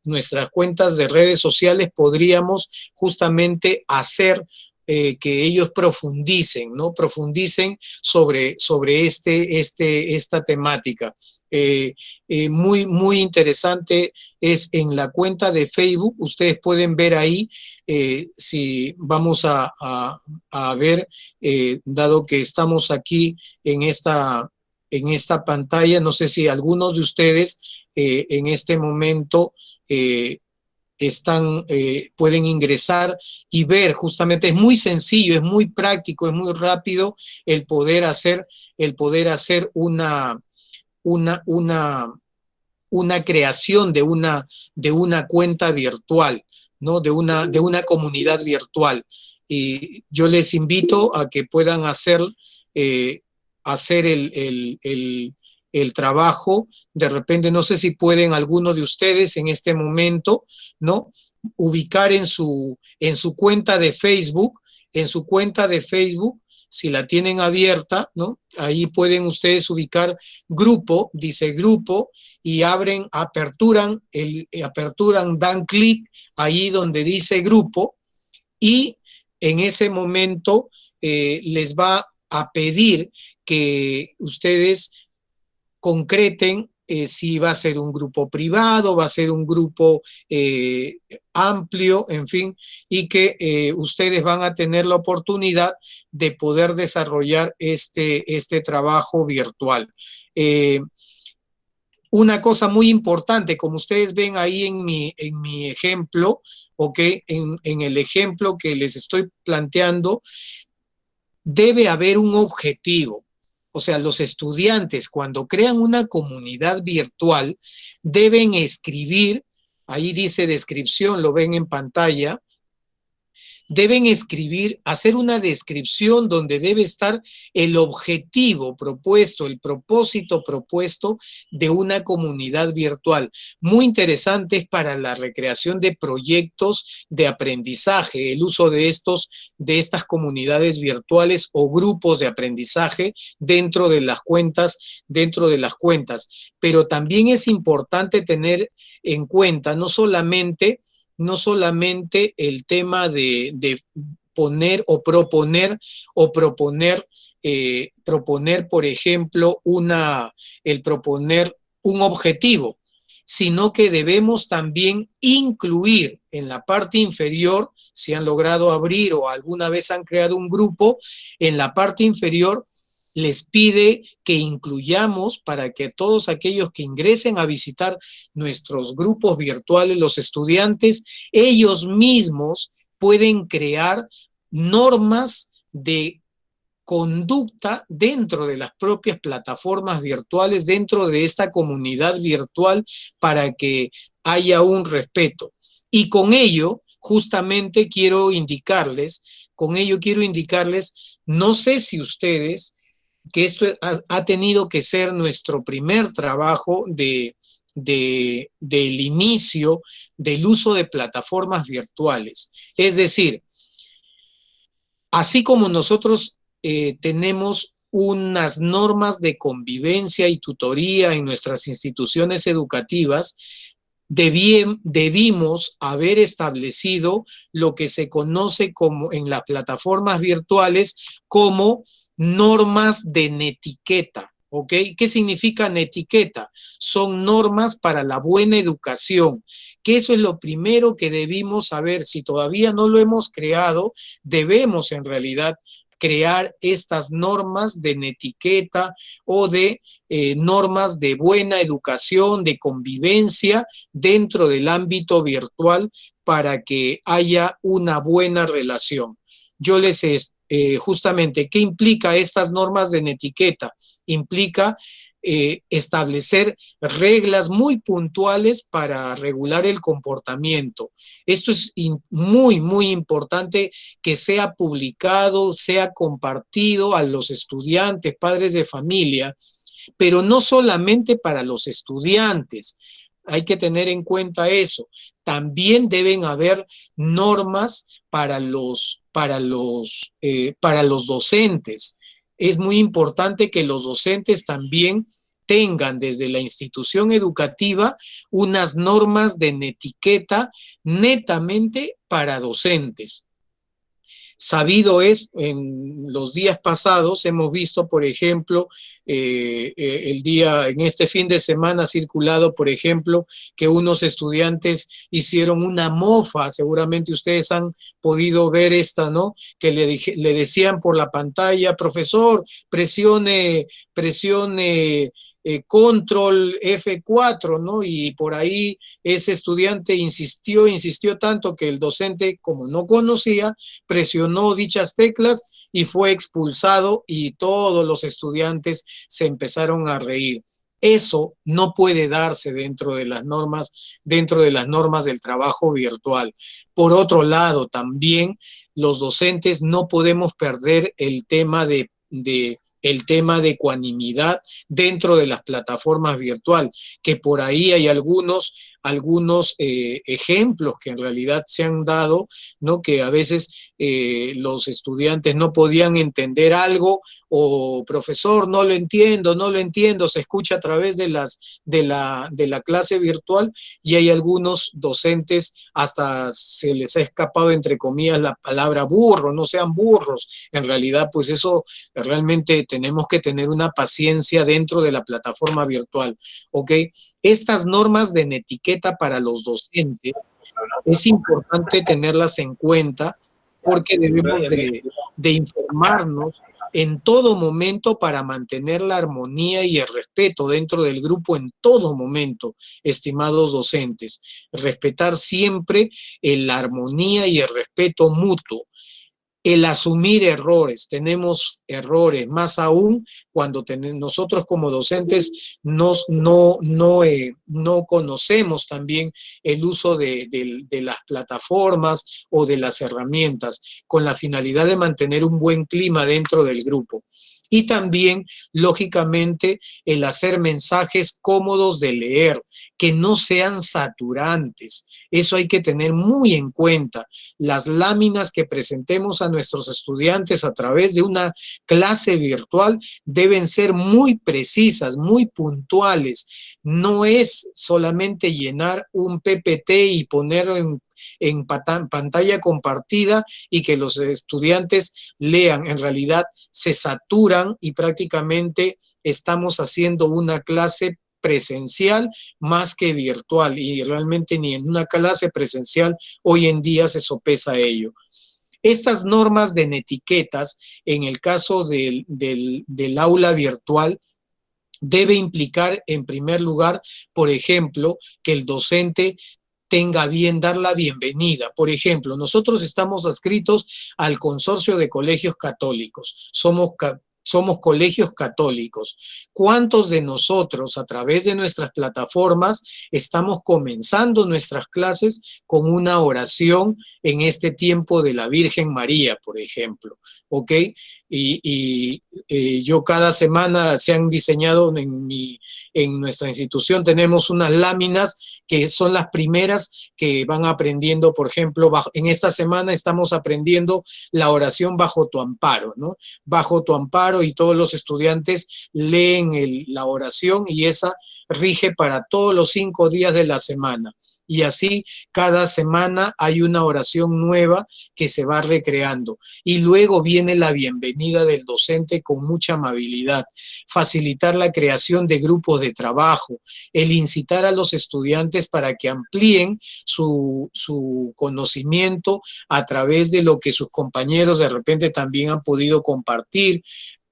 redes sociales, podríamos justamente hacer que ellos profundicen, ¿no? Profundicen sobre esta temática. Muy interesante es en la cuenta de Facebook. Ustedes pueden ver ahí, si vamos a ver, dado que estamos aquí en esta pantalla, no sé si algunos de ustedes en este momento pueden ingresar y ver. Justamente es muy sencillo, es muy práctico, es muy rápido el poder hacer una creación de una cuenta virtual, ¿no? De una comunidad virtual. Y yo les invito a que puedan hacer el trabajo. De repente, no sé si pueden alguno de ustedes en este momento, ¿no?, ubicar en su cuenta de Facebook, si la tienen abierta, ¿no?, ahí pueden ustedes ubicar grupo, dice grupo, y aperturan, dan clic ahí donde dice grupo, y en ese momento les va a pedir que ustedes concreten si va a ser un grupo privado, va a ser un grupo amplio, en fin, y que ustedes van a tener la oportunidad de poder desarrollar este trabajo virtual. Una cosa muy importante, como ustedes ven ahí en mi ejemplo, ¿ok? En el ejemplo que les estoy planteando, debe haber un objetivo. O sea, los estudiantes, cuando crean una comunidad virtual, deben escribir, ahí dice descripción, lo ven en pantalla, deben escribir, hacer una descripción donde debe estar el objetivo propuesto, el propósito propuesto de una comunidad virtual. Muy interesantes para la recreación de proyectos de aprendizaje, el uso de estas comunidades virtuales o grupos de aprendizaje dentro de las cuentas. Pero también es importante tener en cuenta no solamente el tema de poner o proponer, por ejemplo, el proponer un objetivo, sino que debemos también incluir en la parte inferior, si han logrado abrir o alguna vez han creado un grupo, en la parte inferior les pide que incluyamos, para que todos aquellos que ingresen a visitar nuestros grupos virtuales, los estudiantes, ellos mismos pueden crear normas de conducta dentro de las propias plataformas virtuales, dentro de esta comunidad virtual, para que haya un respeto. Y con ello, justamente quiero indicarles, no sé si ustedes, que esto ha tenido que ser nuestro primer trabajo del inicio del uso de plataformas virtuales. Es decir, así como nosotros tenemos unas normas de convivencia y tutoría en nuestras instituciones educativas. Debimos haber establecido lo que se conoce como en las plataformas virtuales como normas de netiqueta. ¿Ok? ¿Qué significa netiqueta? Son normas para la buena educación, que eso es lo primero que debimos saber. Si todavía no lo hemos creado, debemos en realidad crear estas normas de netiqueta o de normas de buena educación, de convivencia dentro del ámbito virtual para que haya una buena relación. Yo les justamente, ¿qué implica estas normas de netiqueta? Implica establecer reglas muy puntuales para regular el comportamiento. Esto es muy, muy importante que sea publicado, sea compartido a los estudiantes, padres de familia, pero no solamente para los estudiantes. Hay que tener en cuenta eso. También deben haber normas para los docentes. Es muy importante que los docentes también tengan desde la institución educativa unas normas de netiqueta netamente para docentes. Sabido es, en los días pasados hemos visto, por ejemplo, en este fin de semana ha circulado, por ejemplo, que unos estudiantes hicieron una mofa, seguramente ustedes han podido ver esta, ¿no? Que le decían por la pantalla, profesor, presione control F4, ¿no? Y por ahí ese estudiante insistió tanto que el docente, como no conocía, presionó dichas teclas y fue expulsado y todos los estudiantes se empezaron a reír. Eso no puede darse dentro de las normas del trabajo virtual. Por otro lado, también los docentes no podemos perder el tema de ecuanimidad dentro de las plataformas virtuales, que por ahí hay algunos ejemplos que en realidad se han dado, ¿no? Que a veces los estudiantes no podían entender algo o profesor, no lo entiendo, se escucha a través de la clase virtual y hay algunos docentes hasta se les ha escapado entre comillas la palabra burro, no sean burros, en realidad pues eso realmente tenemos que tener una paciencia dentro de la plataforma virtual, ¿ok? Estas normas de netiqueta para los docentes es importante tenerlas en cuenta porque debemos de informarnos en todo momento para mantener la armonía y el respeto dentro del grupo en todo momento, estimados docentes. Respetar siempre la armonía y el respeto mutuo. El asumir errores, tenemos errores, más aún cuando nosotros como docentes no conocemos también el uso de las plataformas o de las herramientas, con la finalidad de mantener un buen clima dentro del grupo. Y también, lógicamente, el hacer mensajes cómodos de leer, que no sean saturantes. Eso hay que tener muy en cuenta. Las láminas que presentemos a nuestros estudiantes a través de una clase virtual deben ser muy precisas, muy puntuales. No es solamente llenar un PPT y ponerlo en pantalla compartida y que los estudiantes lean. En realidad se saturan y prácticamente estamos haciendo una clase presencial más que virtual y realmente ni en una clase presencial hoy en día se sopesa ello. Estas normas de netiquetas, en el caso del aula virtual, debe implicar en primer lugar, por ejemplo, que el docente tenga bien dar la bienvenida. Por ejemplo, nosotros estamos adscritos al Consorcio de Colegios Católicos. Somos somos colegios católicos. ¿Cuántos de nosotros a través de nuestras plataformas estamos comenzando nuestras clases con una oración en este tiempo de la Virgen María, por ejemplo? ¿Ok? Yo cada semana se han diseñado en nuestra institución, tenemos unas láminas que son las primeras que van aprendiendo, por ejemplo, en esta semana estamos aprendiendo la oración bajo tu amparo, ¿no? Bajo tu amparo, y todos los estudiantes leen la oración y esa rige para todos los 5 días de la semana. Y así cada semana hay una oración nueva que se va recreando. Y luego viene la bienvenida del docente con mucha amabilidad, facilitar la creación de grupos de trabajo, el incitar a los estudiantes para que amplíen su conocimiento a través de lo que sus compañeros de repente también han podido compartir,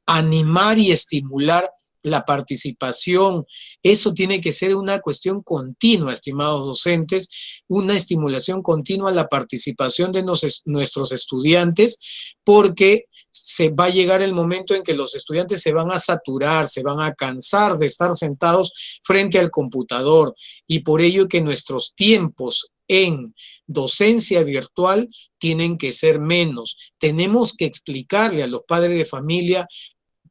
animar y estimular la participación. Eso tiene que ser una cuestión continua, estimados docentes, una estimulación continua a la participación de nuestros estudiantes, porque se va a llegar el momento en que los estudiantes se van a saturar, se van a cansar de estar sentados frente al computador, y por ello que nuestros tiempos en docencia virtual tienen que ser menos. Tenemos que explicarle a los padres de familia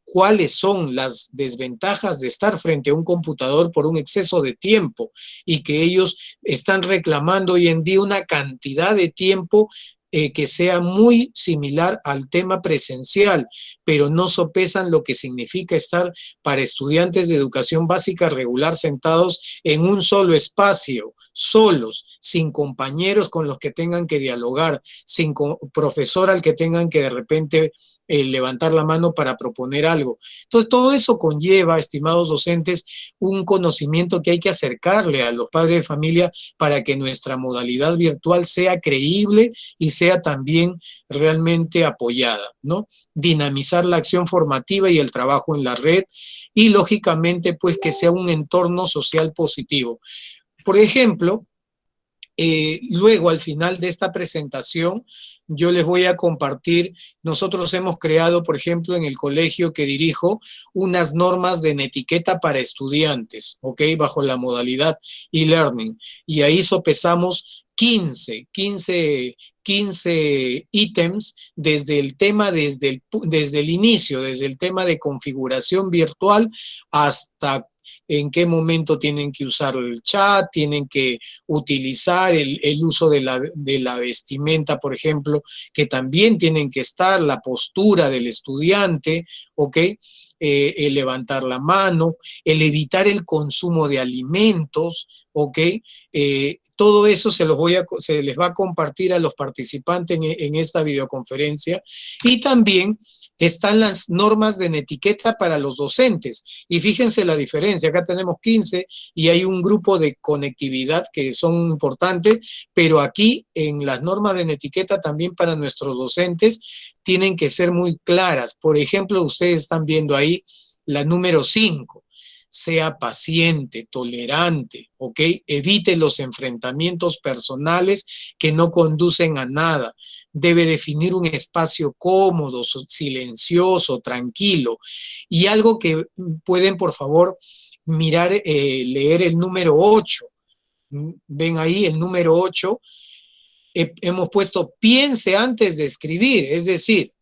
cuáles son las desventajas de estar frente a un computador por un exceso de tiempo, y que ellos están reclamando hoy en día una cantidad de tiempo que sea muy similar al tema presencial, pero no sopesan lo que significa estar para estudiantes de educación básica regular sentados en un solo espacio, solos, sin compañeros con los que tengan que dialogar, sin profesor al que tengan que de repente levantar la mano para proponer algo. Entonces, todo eso conlleva, estimados docentes, un conocimiento que hay que acercarle a los padres de familia para que nuestra modalidad virtual sea creíble y sea también realmente apoyada, ¿no? Dinamizar la acción formativa y el trabajo en la red, y lógicamente, pues, que sea un entorno social positivo. Por ejemplo, luego, al final de esta presentación, yo les voy a compartir, nosotros hemos creado, por ejemplo, en el colegio que dirijo, unas normas de etiqueta para estudiantes, ¿ok? Bajo la modalidad e-learning. Y ahí sopesamos 15 ítems desde el tema, desde el inicio, desde el tema de configuración virtual hasta en qué momento tienen que usar el chat, tienen que utilizar el uso de la vestimenta, por ejemplo, que también tienen que estar, la postura del estudiante, ¿ok? El levantar la mano, el evitar el consumo de alimentos, ¿ok? Todo eso se les va a compartir a los participantes en esta videoconferencia. Y también están las normas de etiqueta para los docentes. Y fíjense la diferencia, acá tenemos 15 y hay un grupo de conectividad que son importantes, pero aquí en las normas de etiqueta también para nuestros docentes tienen que ser muy claras. Por ejemplo, ustedes están viendo ahí la número 5. Sea paciente, tolerante, ¿ok? Evite los enfrentamientos personales que no conducen a nada. Debe definir un espacio cómodo, silencioso, tranquilo. Y algo que pueden, por favor, mirar, leer el número 8. Ven ahí el número 8. Hemos puesto piense antes de escribir, es decir,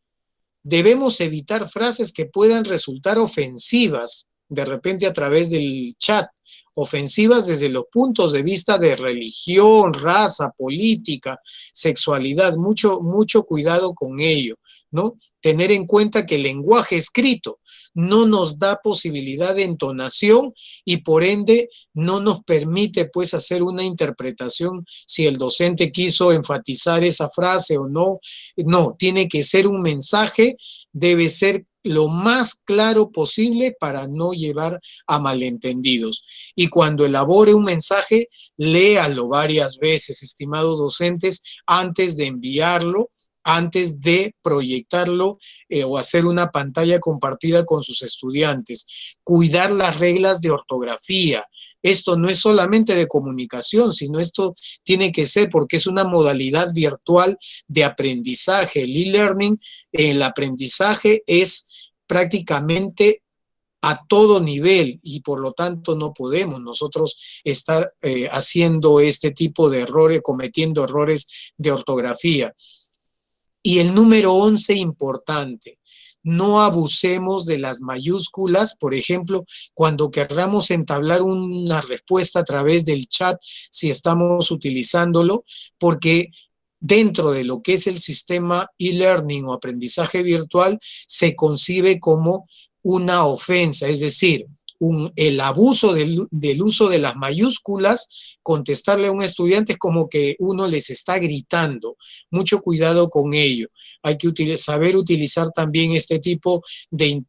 debemos evitar frases que puedan resultar ofensivas de repente a través del chat, ofensivas desde los puntos de vista de religión, raza, política, sexualidad. Mucho cuidado con ello, ¿no? Tener en cuenta que el lenguaje escrito no nos da posibilidad de entonación y por ende no nos permite pues hacer una interpretación si el docente quiso enfatizar esa frase o no. No, tiene que ser un mensaje, debe ser lo más claro posible para no llevar a malentendidos. Y cuando elabore un mensaje, léalo varias veces, estimados docentes, antes de enviarlo, antes de proyectarlo o hacer una pantalla compartida con sus estudiantes. Cuidar las reglas de ortografía. Esto no es solamente de comunicación, sino esto tiene que ser porque es una modalidad virtual de aprendizaje. El e-learning, el aprendizaje es prácticamente a todo nivel y por lo tanto no podemos nosotros estar haciendo este tipo de errores, cometiendo errores de ortografía. Y el número 11, importante, no abusemos de las mayúsculas. Por ejemplo, cuando querramos entablar una respuesta a través del chat, si estamos utilizándolo, porque dentro de lo que es el sistema e-learning o aprendizaje virtual, se concibe como una ofensa, es decir, el abuso del uso de las mayúsculas. Contestarle a un estudiante es como que uno les está gritando. Mucho cuidado con ello. Hay que saber utilizar también este tipo de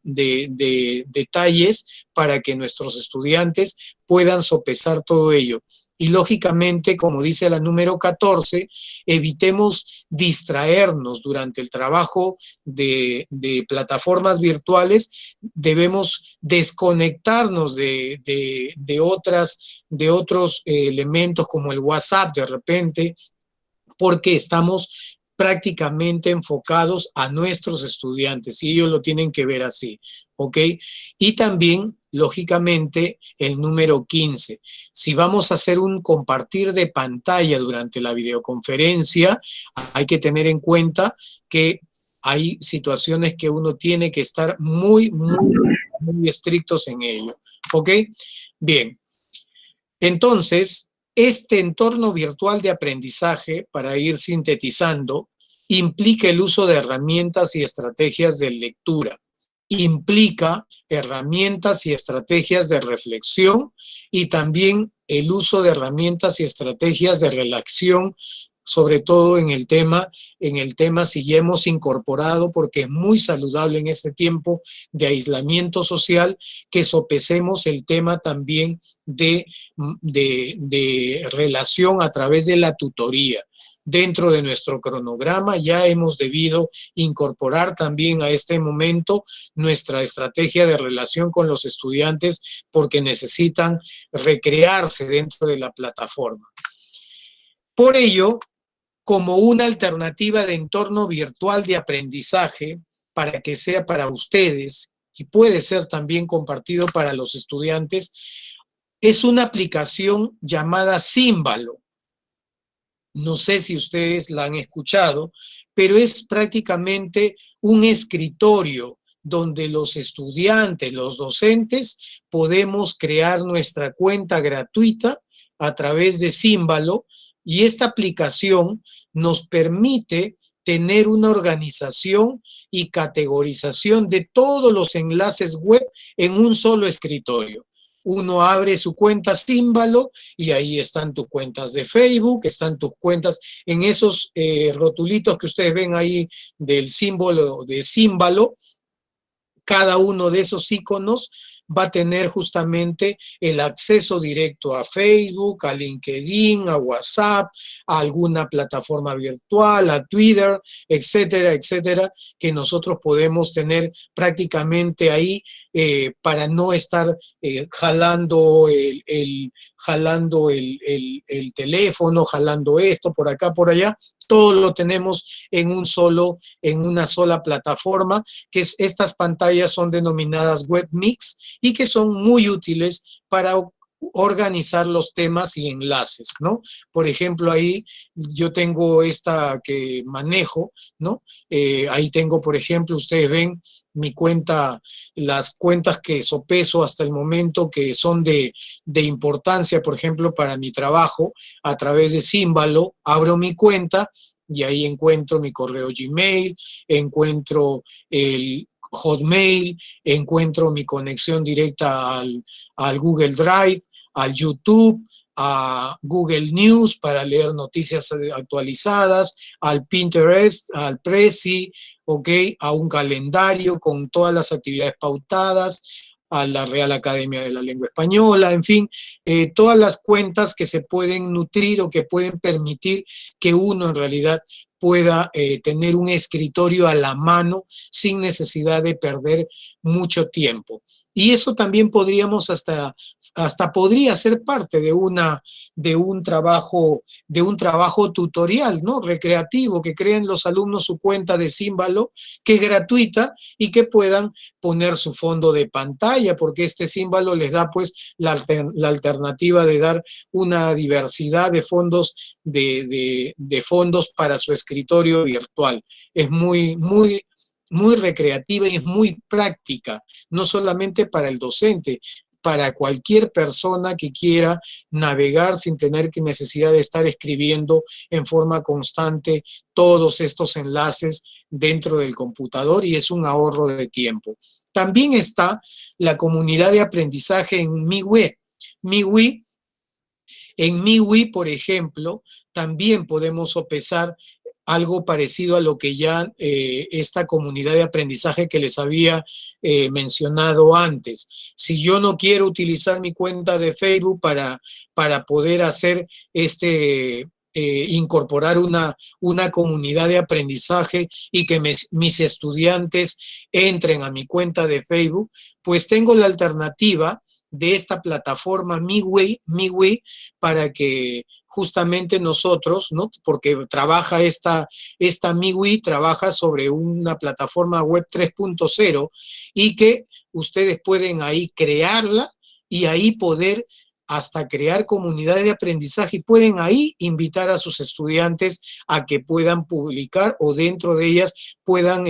detalles para que nuestros estudiantes puedan sopesar todo ello. Y lógicamente, como dice la número 14, evitemos distraernos durante el trabajo de plataformas virtuales. Debemos desconectarnos de otros elementos como el WhatsApp de repente, porque estamos prácticamente enfocados a nuestros estudiantes y ellos lo tienen que ver así, ¿ok? Y también, lógicamente, el número 15. Si vamos a hacer un compartir de pantalla durante la videoconferencia, hay que tener en cuenta que hay situaciones que uno tiene que estar muy estrictos en ello, ¿ok? Bien, entonces, este entorno virtual de aprendizaje, para ir sintetizando, implica el uso de herramientas y estrategias de lectura, implica herramientas y estrategias de reflexión y también el uso de herramientas y estrategias de relación, sobre todo en el tema si ya hemos incorporado, porque es muy saludable en este tiempo de aislamiento social, que sopesemos el tema también de relación a través de la tutoría. Dentro de nuestro cronograma ya hemos debido incorporar también a este momento nuestra estrategia de relación con los estudiantes porque necesitan recrearse dentro de la plataforma. Por ello, como una alternativa de entorno virtual de aprendizaje para que sea para ustedes y puede ser también compartido para los estudiantes, es una aplicación llamada Símbalo. No sé si ustedes la han escuchado, pero es prácticamente un escritorio donde los estudiantes, los docentes, podemos crear nuestra cuenta gratuita a través de Símbalo, y esta aplicación nos permite tener una organización y categorización de todos los enlaces web en un solo escritorio. Uno abre su cuenta Símbalo y ahí están tus cuentas de Facebook, están tus cuentas en esos rotulitos que ustedes ven ahí del símbolo de Símbalo. Cada uno de esos iconos va a tener justamente el acceso directo a Facebook, a LinkedIn, a WhatsApp, a alguna plataforma virtual, a Twitter, etcétera, etcétera, que nosotros podemos tener prácticamente ahí para no estar jalando el teléfono, jalando esto por acá, por allá. Todo lo tenemos en una sola plataforma, que estas pantallas son denominadas WebMix y que son muy útiles para organizar los temas y enlaces, ¿no? Por ejemplo, ahí yo tengo esta que manejo, ¿no? Ahí tengo, por ejemplo, ustedes ven mi cuenta, las cuentas que sopeso hasta el momento que son de importancia, por ejemplo, para mi trabajo, a través de Símbalo, abro mi cuenta y ahí encuentro mi correo Gmail, encuentro el Hotmail, encuentro mi conexión directa al Google Drive, al YouTube, a Google News para leer noticias actualizadas, al Pinterest, al Prezi, ¿okay? A un calendario con todas las actividades pautadas, a la Real Academia de la Lengua Española, en fin, todas las cuentas que se pueden nutrir o que pueden permitir que uno en realidad pueda tener un escritorio a la mano sin necesidad de perder mucho tiempo. Y eso también podríamos hasta podría ser parte de un trabajo tutorial, ¿no? Recreativo, que creen los alumnos su cuenta de Símbalo, que es gratuita y que puedan poner su fondo de pantalla, porque este Símbalo les da pues la alternativa de dar una diversidad de fondos, de fondos para su escritorio virtual. Es muy recreativa y es muy práctica, no solamente para el docente, para cualquier persona que quiera navegar sin tener necesidad de estar escribiendo en forma constante todos estos enlaces dentro del computador, y es un ahorro de tiempo. También está la comunidad de aprendizaje en MiWi. En MiWi, por ejemplo, también podemos sopesar algo parecido a lo que ya esta comunidad de aprendizaje que les había mencionado antes. Si yo no quiero utilizar mi cuenta de Facebook para poder hacer incorporar una comunidad de aprendizaje y que mis estudiantes entren a mi cuenta de Facebook, pues tengo la alternativa de esta plataforma MiWi para que justamente nosotros, ¿no? Porque trabaja esta MiWi, trabaja sobre una plataforma web 3.0 y que ustedes pueden ahí crearla y ahí poder hasta crear comunidades de aprendizaje, y pueden ahí invitar a sus estudiantes a que puedan publicar, o dentro de ellas puedan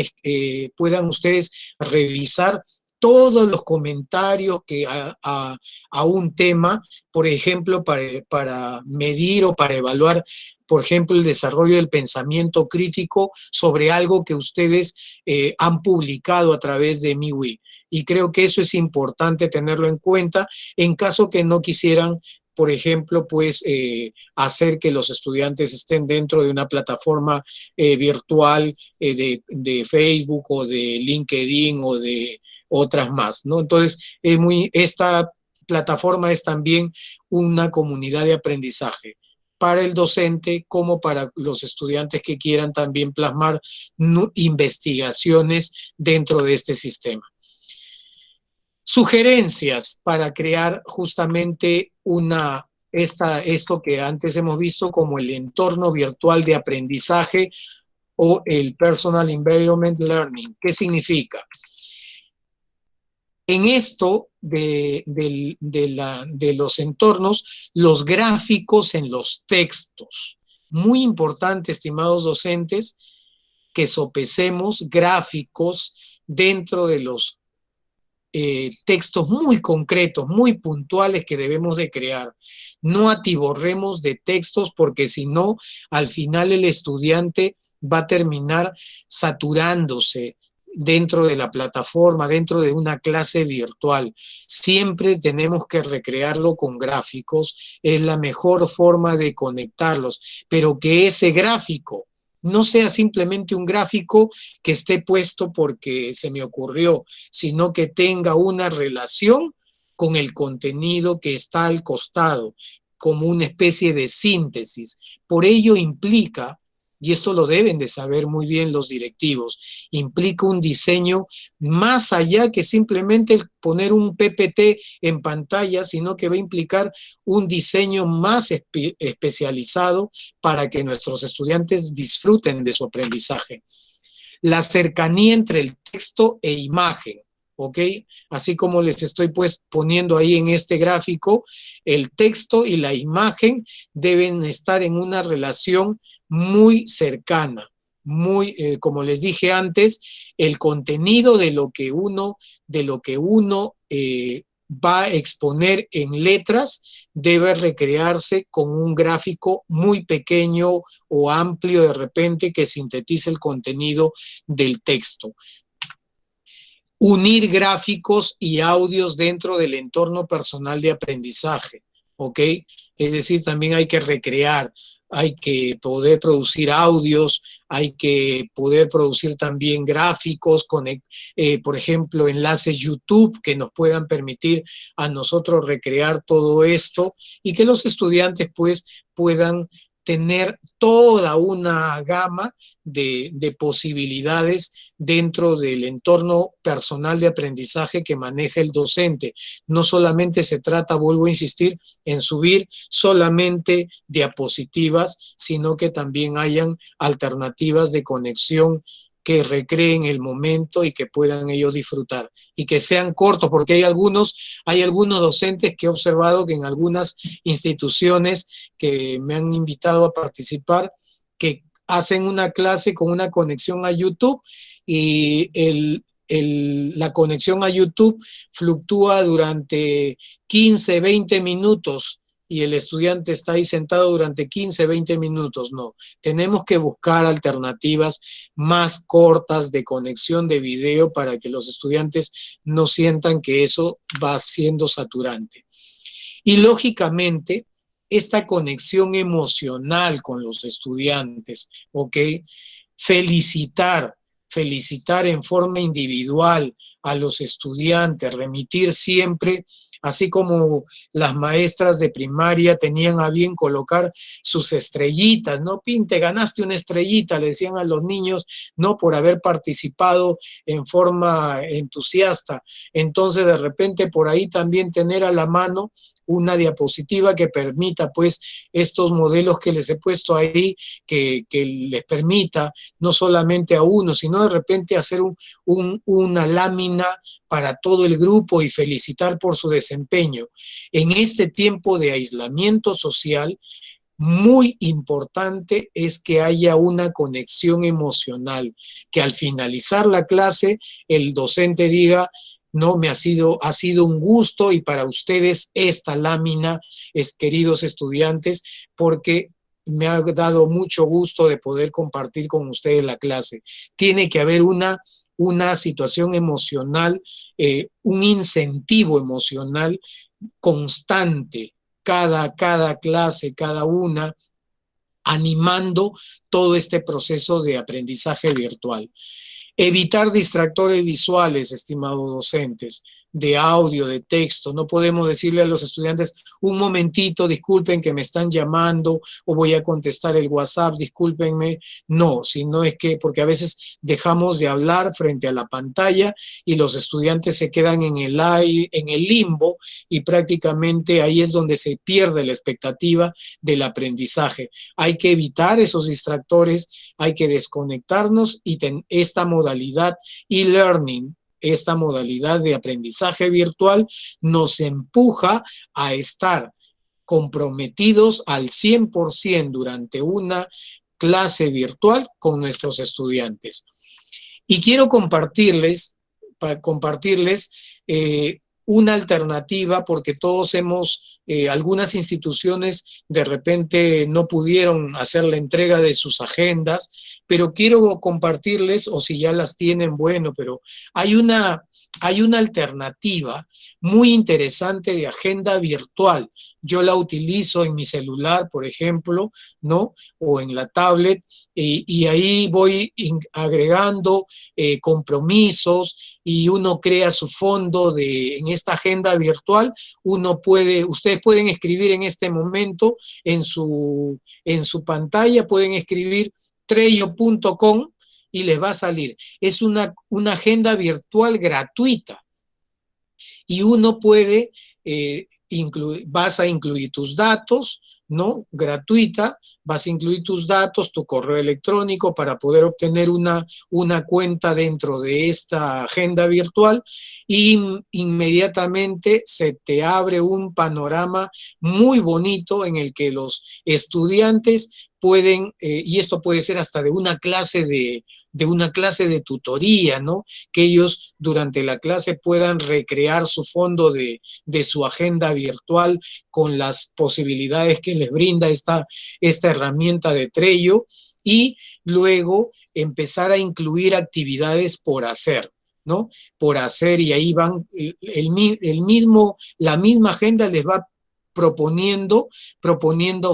ustedes revisar todos los comentarios que a un tema, por ejemplo, para medir o para evaluar, por ejemplo, el desarrollo del pensamiento crítico sobre algo que ustedes han publicado a través de MiWi. Y creo que eso es importante tenerlo en cuenta en caso que no quisieran, por ejemplo, pues hacer que los estudiantes estén dentro de una plataforma virtual de Facebook o de LinkedIn o de otras más, ¿no? Entonces, esta plataforma es también una comunidad de aprendizaje para el docente como para los estudiantes que quieran también plasmar investigaciones dentro de este sistema. Sugerencias para crear justamente esto que antes hemos visto como el entorno virtual de aprendizaje o el Personal Environment Learning. ¿Qué significa? En esto de los entornos, los gráficos en los textos. Muy importante, estimados docentes, que sopesemos gráficos dentro de los textos muy concretos, muy puntuales que debemos de crear. No atiborremos de textos, porque si no, al final el estudiante va a terminar saturándose dentro de la plataforma, dentro de una clase virtual. Siempre tenemos que recrearlo con gráficos, es la mejor forma de conectarlos, pero que ese gráfico no sea simplemente un gráfico que esté puesto porque se me ocurrió, sino que tenga una relación con el contenido que está al costado, como una especie de síntesis. Por ello implica, y esto lo deben de saber muy bien los directivos, implica un diseño más allá que simplemente poner un PPT en pantalla, sino que va a implicar un diseño más especializado para que nuestros estudiantes disfruten de su aprendizaje. La cercanía entre el texto e imagen, ¿ok? Así como les estoy pues poniendo ahí en este gráfico, el texto y la imagen deben estar en una relación muy cercana, muy, como les dije antes, el contenido de lo que uno va a exponer en letras debe recrearse con un gráfico muy pequeño o amplio de repente que sintetice el contenido del texto. Unir gráficos y audios dentro del entorno personal de aprendizaje, ¿ok? Es decir, también hay que recrear, hay que poder producir audios, hay que poder producir también gráficos, por ejemplo, enlaces YouTube que nos puedan permitir a nosotros recrear todo esto y que los estudiantes pues puedan tener toda una gama de posibilidades dentro del entorno personal de aprendizaje que maneja el docente. No solamente se trata, vuelvo a insistir, en subir solamente diapositivas, sino que también hayan alternativas de conexión que recreen el momento y que puedan ellos disfrutar, y que sean cortos, porque hay algunos docentes que he observado que en algunas instituciones que me han invitado a participar, que hacen una clase con una conexión a YouTube y la conexión a YouTube fluctúa durante 15, 20 minutos y el estudiante está ahí sentado durante 15, 20 minutos. No, tenemos que buscar alternativas más cortas de conexión de video para que los estudiantes no sientan que eso va siendo saturante. Y lógicamente, esta conexión emocional con los estudiantes, ¿ok? Felicitar en forma individual a los estudiantes, remitir siempre, así como las maestras de primaria tenían a bien colocar sus estrellitas, ¿no? Pinte, ganaste una estrellita, le decían a los niños, ¿no? Por haber participado en forma entusiasta. Entonces, de repente, por ahí también tener a la mano una diapositiva que permita, pues, estos modelos que les he puesto ahí, que les permita no solamente a uno, sino de repente hacer una lámina para todo el grupo y felicitar por su desempeño. En este tiempo de aislamiento social, muy importante es que haya una conexión emocional, que al finalizar la clase el docente diga, no, ha sido un gusto y para ustedes esta lámina, queridos estudiantes, porque me ha dado mucho gusto de poder compartir con ustedes la clase. Tiene que haber una situación emocional, un incentivo emocional constante, cada clase, cada una, animando todo este proceso de aprendizaje virtual. Evitar distractores visuales, estimados docentes, de audio, de texto. No podemos decirle a los estudiantes, un momentito, disculpen que me están llamando o voy a contestar el WhatsApp, discúlpenme. No, sino es que, porque a veces dejamos de hablar frente a la pantalla y los estudiantes se quedan en el limbo y prácticamente ahí es donde se pierde la expectativa del aprendizaje. Hay que evitar esos distractores, hay que desconectarnos y esta modalidad e-learning, esta modalidad de aprendizaje virtual nos empuja a estar comprometidos al 100% durante una clase virtual con nuestros estudiantes. Y quiero compartirles una alternativa, porque todos algunas instituciones de repente no pudieron hacer la entrega de sus agendas, pero quiero compartirles, o si ya las tienen, bueno, pero hay una alternativa muy interesante de agenda virtual. Yo la utilizo en mi celular, por ejemplo, ¿no? O en la tablet, y ahí voy agregando compromisos y uno crea su fondo en esta agenda virtual. Ustedes pueden escribir en este momento en su pantalla, pueden escribir trello.com y les va a salir. Es una agenda virtual gratuita y uno puede, vas a incluir tus datos, ¿no? Gratuita, vas a incluir tus datos, tu correo electrónico para poder obtener una cuenta dentro de esta agenda virtual y inmediatamente se te abre un panorama muy bonito en el que los estudiantes pueden, y esto puede ser hasta de una clase de tutoría, ¿no? Que ellos durante la clase puedan recrear su fondo de su agenda virtual con las posibilidades que les brinda esta herramienta de Trello, y luego empezar a incluir actividades por hacer, ¿no? Por hacer, y ahí van, la misma agenda les va proponiendo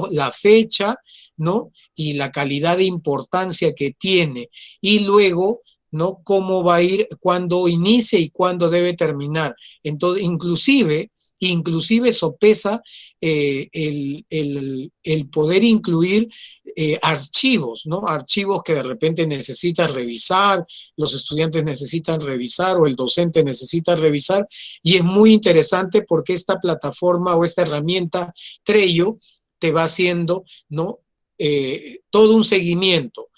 la fecha, ¿no? Y la calidad de importancia que tiene, y luego, ¿no? Cómo va a ir, cuándo inicia y cuándo debe terminar. Entonces, inclusive, inclusive sopesa el poder incluir archivos, ¿no? Archivos que de repente necesitas revisar, los estudiantes necesitan revisar o el docente necesita revisar, y es muy interesante porque esta plataforma o esta herramienta Trello te va haciendo, ¿no? Todo un seguimiento.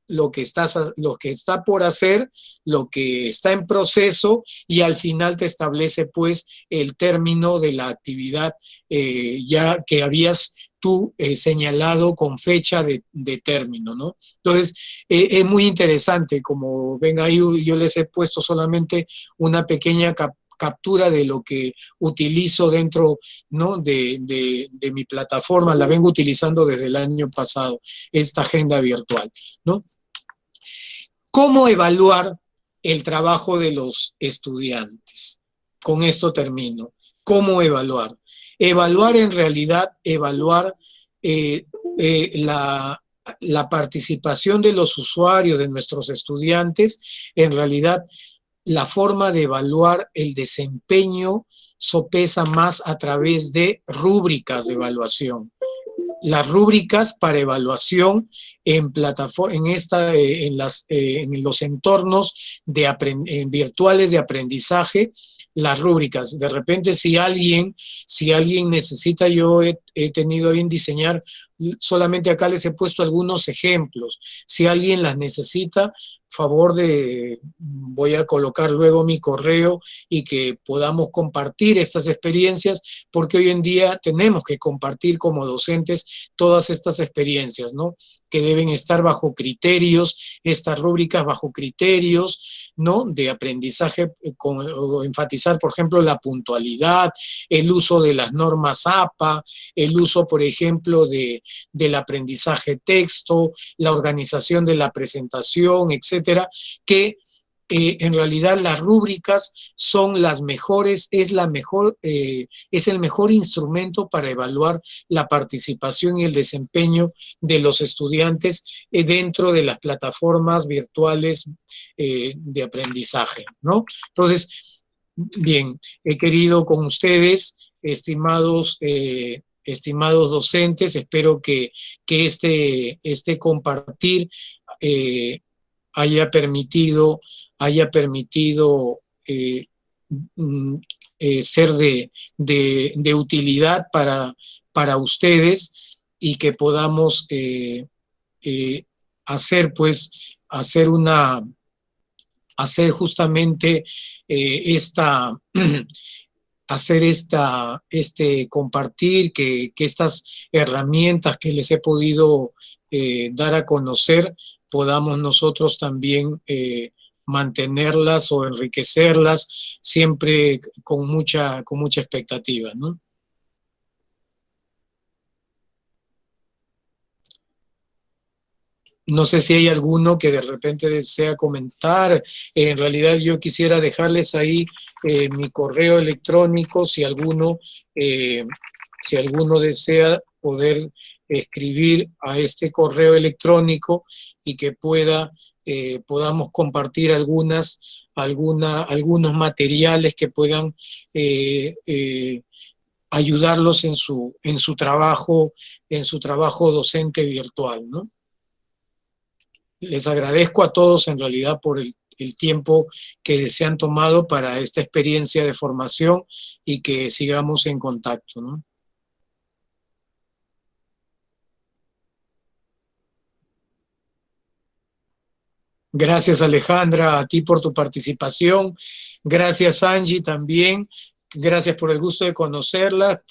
Lo que está por hacer, lo que está en proceso, y al final te establece pues el término de la actividad ya que habías tú señalado con fecha de término, ¿no? Entonces, es muy interesante. Como ven ahí, yo les he puesto solamente una pequeña captura de lo que utilizo dentro, ¿no? de mi plataforma. La vengo utilizando desde el año pasado, esta agenda virtual, ¿no? ¿Cómo evaluar el trabajo de los estudiantes? Con esto termino. ¿Cómo evaluar? Evaluar en realidad, la participación de los usuarios, de nuestros estudiantes, en realidad la forma de evaluar el desempeño sopesa más a través de rúbricas de evaluación. Las rúbricas para evaluación en los entornos virtuales de aprendizaje, las rúbricas. De repente, si alguien necesita, yo he tenido bien diseñar, solamente acá les he puesto algunos ejemplos. Si alguien las necesita, voy a colocar luego mi correo y que podamos compartir estas experiencias, porque hoy en día tenemos que compartir como docentes todas estas experiencias, ¿no? Que deben estar bajo criterios, estas rúbricas bajo criterios, ¿no? De aprendizaje, enfatizar, por ejemplo, la puntualidad, el uso de las normas APA, el uso, por ejemplo, del aprendizaje texto, la organización de la presentación, etcétera, que en realidad las rúbricas son las mejores, es el mejor instrumento para evaluar la participación y el desempeño de los estudiantes dentro de las plataformas virtuales de aprendizaje, ¿no? Entonces, bien, he querido con ustedes, estimados docentes, espero que este compartir haya permitido ser de utilidad para ustedes, y que podamos hacer justamente este compartir, que estas herramientas que les he podido dar a conocer, podamos nosotros también mantenerlas o enriquecerlas, siempre con mucha expectativa, ¿no? No sé si hay alguno que de repente desea comentar. En realidad yo quisiera dejarles ahí mi correo electrónico, si alguno desea poder escribir a este correo electrónico, y que podamos compartir algunos materiales que puedan ayudarlos en su trabajo docente virtual, ¿no? Les agradezco a todos en realidad por el tiempo que se han tomado para esta experiencia de formación, y que sigamos en contacto, ¿no? Gracias, Alejandra, a ti por tu participación. Gracias, Angie, también. Gracias por el gusto de conocerla.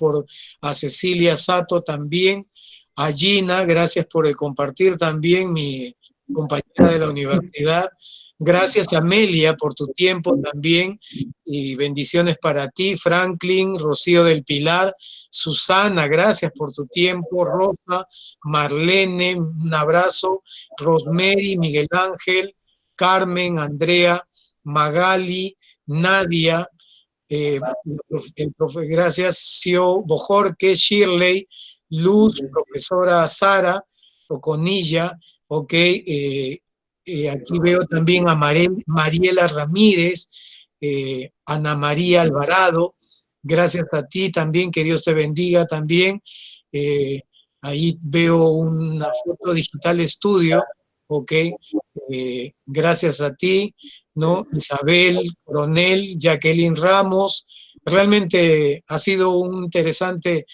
A Cecilia Sato también. A Gina, gracias por el compartir también, mi compañera de la universidad. Gracias, Amelia, por tu tiempo también, y bendiciones para ti. Franklin, Rocío del Pilar, Susana, gracias por tu tiempo. Rosa, Marlene, un abrazo. Rosemary, Miguel Ángel, Carmen, Andrea, Magali, Nadia, gracias, Sio Bojorque, Shirley, Luz, profesora Sara Oconilla, ok, aquí veo también a Mariela Ramírez, Ana María Alvarado, Gracias a ti también, que Dios te bendiga también. Ahí veo una foto digital estudio, ¿ok? Gracias a ti, ¿no? Isabel, Coronel, Jacqueline Ramos. Realmente ha sido un interesante,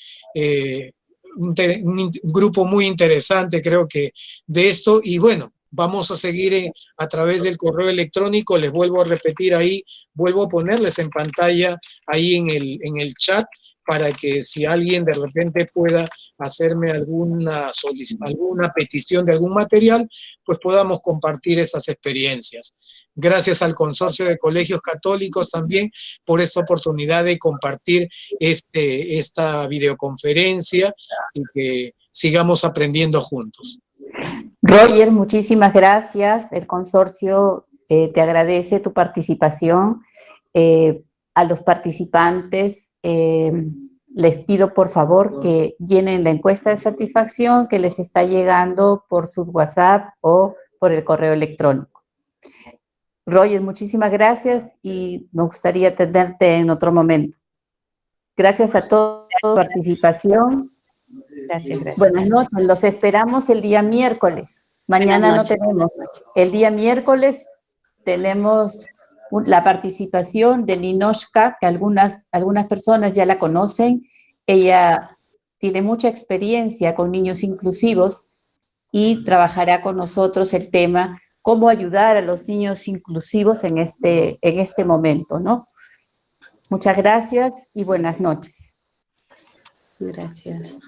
un grupo muy interesante, creo que, de esto. Y bueno, vamos a seguir a través del correo electrónico. Les vuelvo a repetir ahí, vuelvo a ponerles en pantalla ahí en el chat para que si alguien de repente pueda hacerme alguna petición de algún material, pues podamos compartir esas experiencias. Gracias al Consorcio de Colegios Católicos también por esta oportunidad de compartir esta videoconferencia y que sigamos aprendiendo juntos. Roger, muchísimas gracias. El consorcio te agradece tu participación. A los participantes les pido por favor que llenen la encuesta de satisfacción que les está llegando por sus WhatsApp o por el correo electrónico. Roger, muchísimas gracias y nos gustaría atenderte en otro momento. Gracias a todos por su participación. Gracias. Buenas noches, los esperamos el día miércoles. Mañana no tenemos. El día miércoles tenemos la participación de Ninoshka, que algunas personas ya la conocen. Ella tiene mucha experiencia con niños inclusivos y trabajará con nosotros el tema cómo ayudar a los niños inclusivos en este momento, ¿no? Muchas gracias y buenas noches. Gracias.